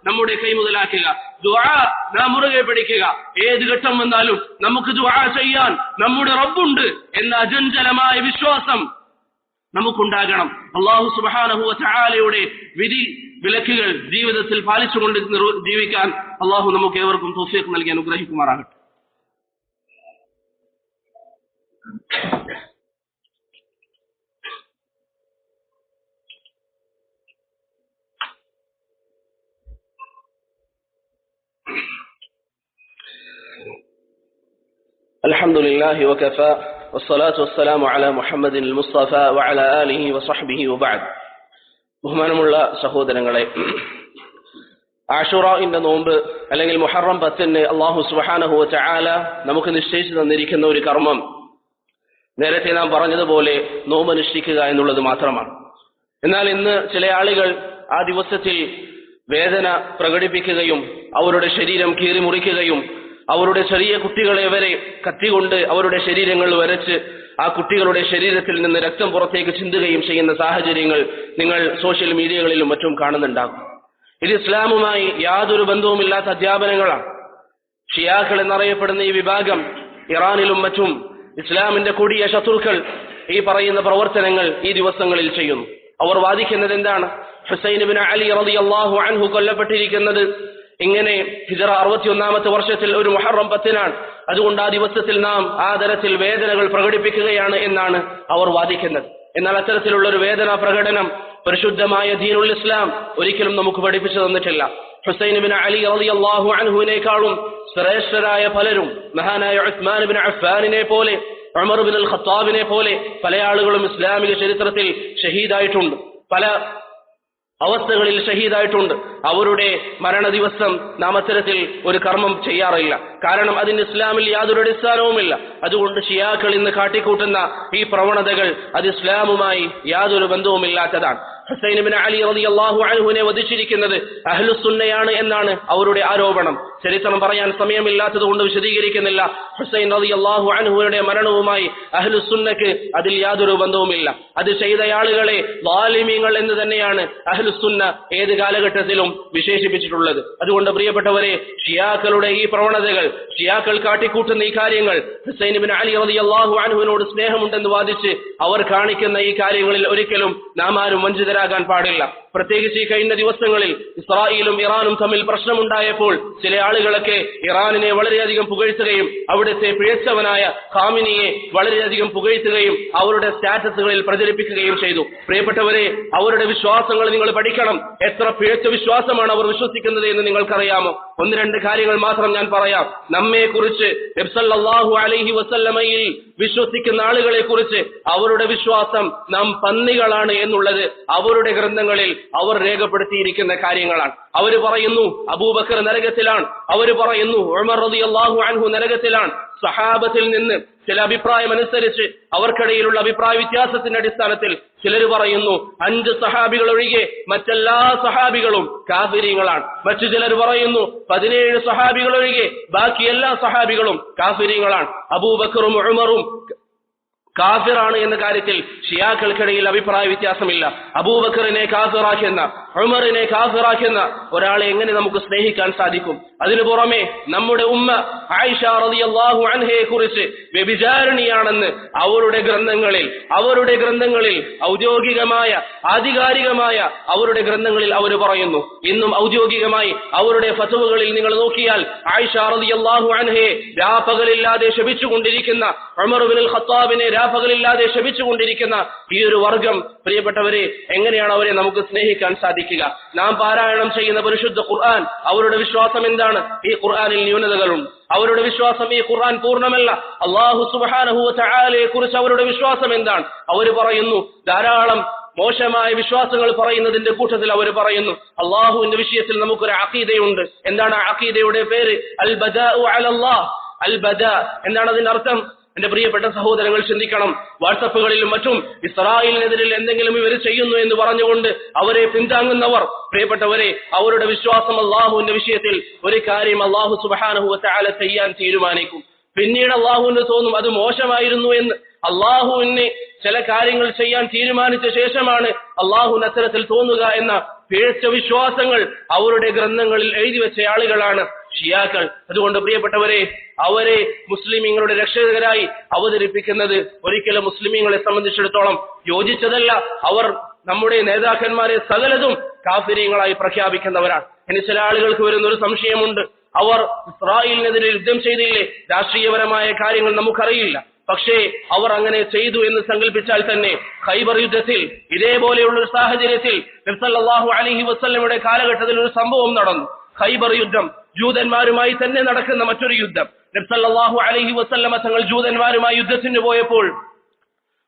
നമ്മുടെ കൈമുതലാക്കുക, ദുആ നാം മുറുകെ പിടിക്കുക. ഏത് ഘട്ടം വന്നാലും നമുക്ക് ദുആ ചെയ്യാൻ നമ്മുടെ റബ്ബുണ്ട് എന്ന അചഞ്ചലമായ വിശ്വാസം നമുക്കുണ്ടാകണം. അല്ലാഹു സുബ്ഹാനഹു വ തആലയുടെ വിധി വിലക്കുകൾ ജീവിതത്തിൽ പാലിച്ചുകൊണ്ട് ജീവിക്കാൻ അല്ലാഹു നമുക്ക് ഏവർക്കും തൗഫീഖ് നൽകി അനുഗ്രഹിക്കുമാറാകട്ടെ. അൽഹംദുലില്ലാഹി വകഫാ والصلاة والسلام على محمد المصطفى وعلى آله وصحبه وبعد. ബഹുമാനമുള്ള സഹോദരങ്ങളെ, ആശുറാഇന്റെ നോമ്പ് അല്ലെങ്കിൽ മുഹറം 10 അല്ലാഹു സുബ്ഹാനഹു വ തആല നമുക്ക് നിശ്ചയിച്ചു തന്നിരിക്കുന്ന ഒരു കർമ്മം നേരത്തെ നാം പറഞ്ഞതുപോലെ നോമ്പ് അനുഷ്ഠിക്കുക എന്നുള്ളത് മാത്രമാണ്. എന്നാൽ ഇന്ന് ചില ആളുകൾ ആ ദിവസത്തിൽ വേദന പ്രകടിപ്പിക്കുകയും അവരുടെ ശരീരം കീറിമുറിക്കുകയും അവരുടെ ചെറിയ കുട്ടികളെ വരെ കത്തികൊണ്ട് അവരുടെ ശരീരങ്ങൾ വരച്ച് ആ കുട്ടികളുടെ ശരീരത്തിൽ നിന്ന് രക്തം പുറത്തേക്ക് ചിന്തുകയും ചെയ്യുന്ന സാഹചര്യങ്ങൾ നിങ്ങൾ സോഷ്യൽ മീഡിയകളിലും മറ്റും കാണുന്നുണ്ടാകും. ഇത് ഇസ്ലാമുമായി യാതൊരു ബന്ധവുമില്ലാത്ത അധ്യാപനങ്ങളാണ്. ഷിയാക്കൾ എന്നറിയപ്പെടുന്ന ഈ വിഭാഗം ഇറാനിലും മറ്റും ഇസ്ലാമിന്റെ കൊടിയ ശത്രുക്കൾ ഈ പറയുന്ന പ്രവർത്തനങ്ങൾ ഈ ദിവസങ്ങളിൽ ചെയ്യുന്നു. അവർ വാദിക്കുന്നത് എന്താണ്? ഹുസൈൻ ഇബ്നു അലി റളിയല്ലാഹു അൻഹു കൊല്ലപ്പെട്ടിരിക്കുന്നത് ഇങ്ങനെ ഹിജ്റ 61-ാമത്തെ വർഷത്തിൽ ഒരു മുഹറം 10 അതുകൊണ്ട് ആ ദിവസത്തിൽ നാം ആ തരത്തിൽ വേദനകൾ പ്രകടിപ്പിക്കുകയാണ് എന്നാണ് അവർ വാദിക്കുന്നത്. എന്നാൽ അത്തരത്തിലുള്ള ഒരു വേദനാ പ്രകടനം പരിശുദ്ധമായ ദീനുൽ ഇസ്ലാം ഒരിക്കലും നമുക്ക് പഠിപ്പിച്ചു തന്നിട്ടില്ല. ഹുസൈൻ ഇബ്നു അലി റളിയല്ലാഹു അൻഹുവിനേക്കാളും ശ്രേഷ്ഠരായ പലരും, മഹാനായ ഉസ്മാൻ ഇബ്നു അഫ്ഫാനിനെ പോലെ, ഉമർ ഇബ്നുൽ ഖത്താബിനെ പോലെ പല ആളുകളും ഇസ്ലാമിക ചരിത്രത്തിൽ ഷഹീദായിട്ടുണ്ട്, പല അവസ്ഥകളിൽ ഷഹീദായിട്ടുണ്ട്. അവരുടെ മരണ ദിവസം നാം അത്തരത്തിൽ ഒരു കർമ്മം ചെയ്യാറില്ല. കാരണം അതിന് ഇസ്ലാമിൽ യാതൊരു അടിസ്ഥാനവുമില്ല. അതുകൊണ്ട് ഷിയാക്കൾ ഇന്ന് കാട്ടിക്കൂട്ടുന്ന ഈ പ്രവണതകൾ അത് ഇസ്ലാമുമായി യാതൊരു ബന്ധവുമില്ലാത്തതാണ്. ഹുസൈൻ ഇബ്നു അലി റളിയല്ലാഹു അൻഹുവിനെ വധിച്ചിരിക്കുന്നത് അഹ്ലുസുന്നയാണ് എന്നാണ് അവരുടെ ആരോപണം. ചരിത്രം പറയാൻ സമയമില്ലാത്തത് കൊണ്ട് വിശദീകരിക്കുന്നില്ല. ഹുസൈൻ റളിയല്ലാഹു അൻഹുവിന്റെ മരണവുമായി അഹ്ലുസുന്നക്ക് അതിൽ യാതൊരു ബന്ധവുമില്ല. അത് ചെയ്ത ആളുകളെ ളാലിമീങ്ങൾ എന്ന് തന്നെയാണ് അഹ്ലുസുന്ന ഏത് കാലഘട്ടത്തിലും വിശേഷിപ്പിച്ചിട്ടുള്ളത്. അതുകൊണ്ട് പ്രിയപ്പെട്ടവരെ, ഷിയാക്കളുടെ ഈ പ്രവണതകൾ, ഷിയാക്കൾ കാട്ടിക്കൂട്ടുന്ന ഈ കാര്യങ്ങൾ, ഹുസൈൻ ഇബ്നു അലി റളിയല്ലാഹു അൻഹുവിനോട് സ്നേഹമുണ്ടെന്ന് വാദിച്ച് അവർ കാണിക്കുന്ന ഈ കാര്യങ്ങളിൽ ഒരിക്കലും നാം ആരും വഞ്ചിതരാകാൻ പാടില്ല. പ്രത്യേകിച്ച് ഈ കഴിഞ്ഞ ദിവസങ്ങളിൽ ഇസ്രായേലും ഇറാനും തമ്മിൽ പ്രശ്നമുണ്ടായപ്പോൾ ചില ആളുകളൊക്കെ ഇറാനിനെ വളരെയധികം പുകഴ്ത്തുകയും അവിടുത്തെ പിഴച്ചവനായ ഖാമിനിയെ വളരെയധികം പുകഴ്ത്തുകയും അവരുടെ സ്റ്റാറ്റസുകളിൽ പ്രചരിപ്പിക്കുകയും ചെയ്തു. പ്രിയപ്പെട്ടവരെ, അവരുടെ വിശ്വാസങ്ങൾ നിങ്ങൾ പഠിക്കണം. എത്ര പിഴച്ച വിശ്വാസമാണ് അവർ വിശ്വസിക്കുന്നത് എന്ന് നിങ്ങൾക്കറിയാമോ? ഒന്ന് രണ്ട് കാര്യങ്ങൾ മാത്രം ഞാൻ പറയാം. നമ്മെക്കുറിച്ച് നബി സല്ലല്ലാഹു അലൈഹി വസല്ലമയിൽ വിശ്വസിക്കുന്ന ആളുകളെ കുറിച്ച് അവരുടെ വിശ്വാസം നാം പന്നികളാണ് എന്നുള്ളത് അവരുടെ ഗ്രന്ഥങ്ങളിൽ അവർ രേഖപ്പെടുത്തിയിരിക്കുന്ന കാര്യങ്ങളാണ്. അവർ പറയുന്നു അബൂബക്കർ നരകത്തിലാണ്, അവർ പറയുന്നു ഉമർ റളിയല്ലാഹു അൻഹു നരകത്തിലാണ്. സഹാബത്തിൽ നിന്ന് ചില അഭിപ്രായം അനുസരിച്ച് അവർക്കിടയിലുള്ള അഭിപ്രായ വ്യത്യാസത്തിന്റെ അടിസ്ഥാനത്തിൽ ചിലർ പറയുന്നു 5 സഹാബികൾ ഒഴികെ മറ്റെല്ലാ സഹാബികളും കാഫിരീങ്ങളാണ്. മറ്റു ചിലർ പറയുന്നു 17 സഹാബികൾ ഒഴികെ ബാക്കി എല്ലാ സഹാബികളും കാഫിരീങ്ങളാണ്. അബൂബക്കറും ഉമറും കാഫിറാണ് എന്ന കാര്യത്തിൽ ഷിയാക്കൾക്കിടയിൽ അഭിപ്രായ വ്യത്യാസമില്ല. അബൂബക്കറിനെ കാഫിറാക്കുന്ന, ഉമറിനെ കാഫിറാക്കുന്ന ഒരാളെ എങ്ങനെ നമുക്ക് സ്നേഹിക്കാൻ സാധിക്കും? അതിനു പുറമെ നമ്മുടെ ഉമ്മ ആയിഷ റളിയല്ലാഹു അൻഹയെ കുറിച്ച് വ്യഭിചാരിണിയാണെന്ന് അവരുടെ ഗ്രന്ഥങ്ങളിൽ ഔദ്യോഗികമായ ആധികാരികമായ അവരുടെ ഗ്രന്ഥങ്ങളിൽ അവർ പറയുന്നു. ഇന്നും ഔദ്യോഗികമായി അവരുടെ ഫത്വകളിൽ നിങ്ങൾ നോക്കിയാൽ ആയിഷ റളിയല്ലാഹു അൻഹയെ രാപ്പകലില്ലാതെ ശപിച്ചുകൊണ്ടിരിക്കുന്ന, ഉമർ ഇബ്നുൽ ഖത്താബിനെ രാപ്പകലില്ലാതെ ശപിച്ചുകൊണ്ടിരിക്കുന്ന ഈ ഒരു വർഗം, പ്രിയപ്പെട്ടവരെ, എങ്ങനെയാണ് അവരെ നമുക്ക് സ്നേഹിക്കാൻ സാധിക്കുക? നാം പാരായണം ചെയ്യുന്ന പരിശുദ്ധ ഖുർആൻ, അവരുടെ വിശ്വാസം എന്താണ്? ഈ ഖുർആനിൽ ന്യൂനതകളുണ്ട്. അവരുടെ വിശ്വാസം ഈ ഖുർആൻ പൂർണ്ണമല്ല. അല്ലാഹു സുബ്ഹാനഹു വ തആലയെ കുറിച്ച് അവരുടെ വിശ്വാസം എന്താണ്? അവർ പറയുന്നു, ധാരാളം മോശമായ വിശ്വാസങ്ങൾ പറയുന്നതിന്റെ കൂട്ടത്തിൽ അവർ പറയുന്നു അല്ലാഹുവിന്റെ വിഷയത്തിൽ നമുക്കൊരു അഖീദയുണ്ട്. എന്താണ് ആ അഖീദയുടെ പേര്? അൽ ബദാഉ അലല്ലാഹ്. അൽ ബദാ എന്താണ് അതിന്റെ അർത്ഥം? എന്റെ പ്രിയപ്പെട്ട സഹോദരങ്ങൾ ചിന്തിക്കണം. വാട്സപ്പുകളിലും മറ്റും ഇസ്രായേലിനെതിരിൽ എന്തെങ്കിലും ഇവർ ചെയ്യുന്നു എന്ന് പറഞ്ഞുകൊണ്ട് അവരെ പിന്താങ്ങുന്നവർ, പ്രിയപ്പെട്ടവരെ, അവരുടെ വിശ്വാസം അല്ലാഹുവിന്റെ വിഷയത്തിൽ ഒരു കാര്യം അല്ലാഹു സുബ്ഹാനഹു വ തആല ചെയ്യാൻ തീരുമാനിക്കും. പിന്നീട് അല്ലാഹുവിന് തോന്നും അത് മോശമായിരുന്നു എന്ന്. അല്ലാഹുവിന് ചില കാര്യങ്ങൾ ചെയ്യാൻ തീരുമാനിച്ച ശേഷമാണ് അല്ലാഹുവിന് അത്തരത്തിൽ തോന്നുക എന്ന പിഴച്ച വിശ്വാസങ്ങൾ അവരുടെ ഗ്രന്ഥങ്ങളിൽ എഴുതി വെച്ച ആളുകളാണ് ഷിയാക്കൾ. അതുകൊണ്ട് പ്രിയപ്പെട്ടവരെ, അവരെ മുസ്ലിമീങ്ങളുടെ രക്ഷകരായി അവതരിപ്പിക്കുന്നത് ഒരിക്കലും മുസ്ലിമീങ്ങളെ സംബന്ധിച്ചിടത്തോളം യോജിച്ചതല്ല. അവർ നമ്മുടെ നേതാക്കന്മാരെ സകലതും കാഫിരീങ്ങളായി പ്രഖ്യാപിക്കുന്നവരാണ്. ഇനി ചില ആളുകൾക്ക് വരുന്ന ഒരു സംശയമുണ്ട്. അവർ ഇസ്രായേലിനെതിരെ യുദ്ധം ചെയ്തില്ലേ? രാഷ്ട്രീയപരമായ കാര്യങ്ങൾ നമുക്കറിയില്ല. പക്ഷേ അവർ അങ്ങനെ ചെയ്തു എന്ന് സങ്കല്പിച്ചാൽ തന്നെ ഖൈബർ യുദ്ധത്തിൽ ഇതേപോലെയുള്ള ഒരു സാഹചര്യത്തിൽ നബി സല്ലല്ലാഹു അലൈഹി വസല്ലമയുടെ കാലഘട്ടത്തിൽ ഒരു സംഭവം നടന്നു. ഖൈബർ യുദ്ധം ജൂതന്മാരുമായി തന്നെ നടക്കുന്ന മറ്റൊരു യുദ്ധം. നബി സല്ലല്ലാഹു അലൈഹി വസല്ലമ തങ്ങൾ ജൂതന്മാരുമായി യുദ്ധത്തിന് പോയപ്പോൾ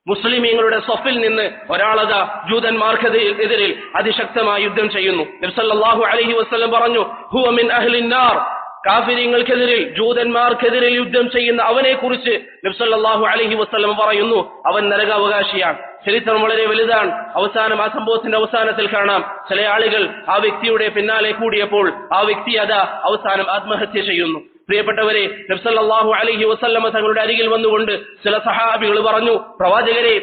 മുസ്ലിമീങ്ങളുടെ സഫിൽ നിന്ന് ഒരാളതാ ജൂതന്മാർക്കെതിരിൽ അതിശക്തമായി യുദ്ധം ചെയ്യുന്നു. നബി സല്ലല്ലാഹു അലൈഹി വസല്ലം പറഞ്ഞു, ഹുവ മിൻ അഹ്ലിൻ നാർ. കാഫിരീങ്ങൾക്കെതിരിൽ, ജൂതന്മാർക്കെതിരിൽ യുദ്ധം ചെയ്യുന്ന അവനെ കുറിച്ച് നബി സല്ലല്ലാഹു അലൈഹി വസല്ലം പറയുന്നു, അവൻ നരകാവകാശിയാണ്. ചരിത്രം വളരെ വലുതാണ്. അവസാനം ആ സംഭവത്തിന്റെ അവസാനത്തിൽ കാണാം, ചില ആളുകൾ ആ വ്യക്തിയുടെ പിന്നാലെ കൂടിയപ്പോൾ ആ വ്യക്തി അതാ അവസാനം ആത്മഹത്യ ചെയ്യുന്നു. പ്രിയപ്പെട്ടവരെ, നബി സല്ലല്ലാഹു അലൈഹി വസല്ലം തങ്ങളുടെ അരികിൽ വന്നുകൊണ്ട് ചില സഹാബികൾ പറഞ്ഞു, പ്രവാചകരെ,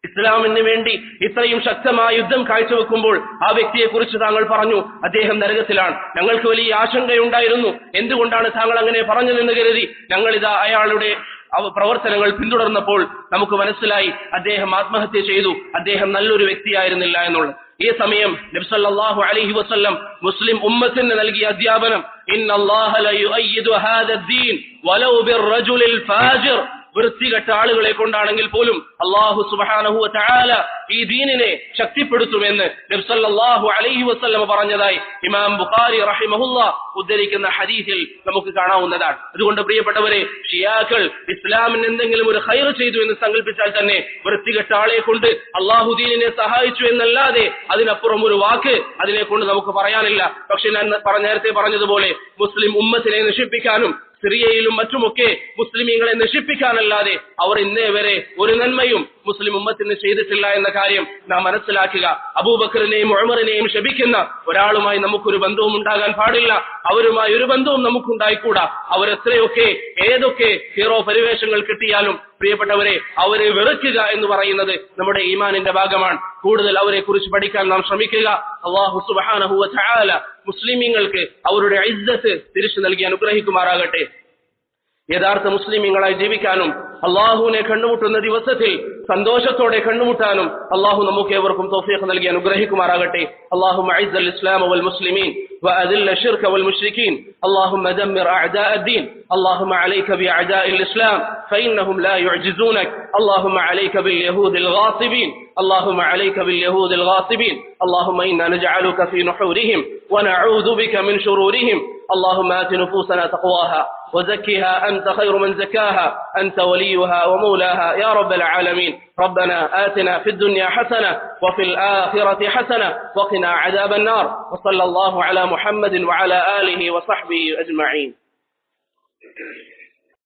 ഇസ്ലാമിന് വേണ്ടി ഇത്രയും ശക്തമായ യുദ്ധം കാഴ്ചവെക്കുമ്പോൾ ആ വ്യക്തിയെ കുറിച്ച് താങ്കൾ പറഞ്ഞു അദ്ദേഹം നരകത്തിലാണ്. ഞങ്ങൾക്ക് വലിയ ആശങ്കയുണ്ടായിരുന്നു. എന്തുകൊണ്ടാണ് താങ്കൾ അങ്ങനെ പറഞ്ഞതെന്ന് കരുതി ഞങ്ങളിതാ അയാളുടെ പ്രവർത്തനങ്ങൾ പിന്തുടർന്നപ്പോൾ നമുക്ക് മനസ്സിലായി അദ്ദേഹം ആത്മഹത്യ ചെയ്തു, അദ്ദേഹം നല്ലൊരു വ്യക്തിയായിരുന്നില്ല എന്നുള്ളത്. ഈ സമയം നബി സല്ലല്ലാഹു അലൈഹി വസല്ലം മുസ്ലിം ഉമ്മത്തിന് നൽകിയ അധ്യാപനം, ഇന്നല്ലാഹ ലയുഅയ്യിദു ഹാദദ്ദീൻ വലൗ ബിർറജുലിൽ ഫാജിർ. വൃത്തികെട്ട ആളുകളെ കൊണ്ടാണെങ്കിൽ പോലും അല്ലാഹു സുബ്ഹാനഹു വ തആല ഈ ദീനിനെ ശക്തിപ്പെടുത്തുമെന്ന് നബി സല്ലല്ലാഹു അലൈഹി വസല്ലം പറഞ്ഞതായി ഇമാം ബുഖാരി റഹിമഹുല്ലാഹ് ഉദ്ധരിക്കുന്ന ഹദീസിൽ നമുക്ക് കാണാവുന്നതാണ്. അതുകൊണ്ട് പ്രിയപ്പെട്ടവരെ, ഷിയാക്കൾ ഇസ്ലാമിന് എന്തെങ്കിലും ഒരു ഖൈർ ചെയ്തു എന്ന് സങ്കല്പിച്ചാൽ തന്നെ വൃത്തികെട്ട ആളെ കൊണ്ട് അല്ലാഹു ദീനിനെ സഹായിച്ചു എന്നല്ലാതെ അതിനപ്പുറം ഒരു വാക്ക് അതിനെ കൊണ്ട് നമുക്ക് പറയാനില്ല. പക്ഷെ ഞാൻ നേരത്തെ പറഞ്ഞതുപോലെ മുസ്ലിം ഉമ്മത്തിനെ നശിപ്പിക്കാനും സിറിയയിലും മറ്റുമൊക്കെ മുസ്ലിമീങ്ങളെ നശിപ്പിക്കാനല്ലാതെ അവർ ഇന്നേ വരെ ഒരു നന്മയും മുസ്ലിം ഉമ്മത്തിന് ചെയ്തിട്ടില്ല എന്ന കാര്യം നാം മനസ്സിലാക്കുക. അബൂബക്കറിനെയും ഉമറിനെയും ശപിക്കുന്ന ഒരാളുമായി നമുക്കൊരു ബന്ധവും ഉണ്ടാകാൻ പാടില്ല. അവരുമായി ഒരു ബന്ധവും നമുക്കുണ്ടായിക്കൂടാ. അവരെത്രയൊക്കെ ഏതൊക്കെ ഹീറോ പരിവേഷങ്ങൾ കിട്ടിയാലും പ്രിയപ്പെട്ടവരെ, അവരെ വെറുക്കുക എന്ന് പറയുന്നത് നമ്മുടെ ഈമാനിന്റെ ഭാഗമാണ്. കൂടുതൽ അവരെ കുറിച്ച് പഠിക്കാൻ നാം ശ്രമിക്കുക. അല്ലാഹു സുബ്ഹാനഹു വ തആല മുസ്ലിമീങ്ങൾക്ക് അവരുടെ ഇസ്സത്ത് തിരിച്ചു നൽകി അനുഗ്രഹിക്കുമാറാകട്ടെ. യഥാർത്ഥ മുസ്ലിമീങ്ങളായി ജീവിക്കാനും അള്ളാഹുവിനെ കണ്ടുമുട്ടുന്ന ദിവസത്തിൽ സന്തോഷത്തോടെ കണ്ടുമുട്ടാനും അല്ലാഹു നമുക്കേവർക്കും തൗഫീഖ് നൽകി അനുഗ്രഹിക്കുമാറാകട്ടെ. അല്ലാഹുമ്മ അഇസ്സൽ ഇസ്ലാമ വൽ മുസ്ലിമീൻ وأذل الشرك والمشركين اللهم دمر أعداء الدين اللهم عليك بأعداء الإسلام فإنهم لا يعجزونك اللهم عليك باليهود الغاصبين اللهم عليك باليهود الغاصبين اللهم إنا نجعلك في نحورهم ونعوذ بك من شرورهم اللهم آت نفوسنا تقواها وزكها أنت خير من زكاها أنت وليها ومولاها يا رب العالمين. ربنا آتنا في الدنيا حسنة وفي الآخرة حسنة وقنا عذاب النار وصلى الله على محمد وعلى آله وصحبه أجمعين.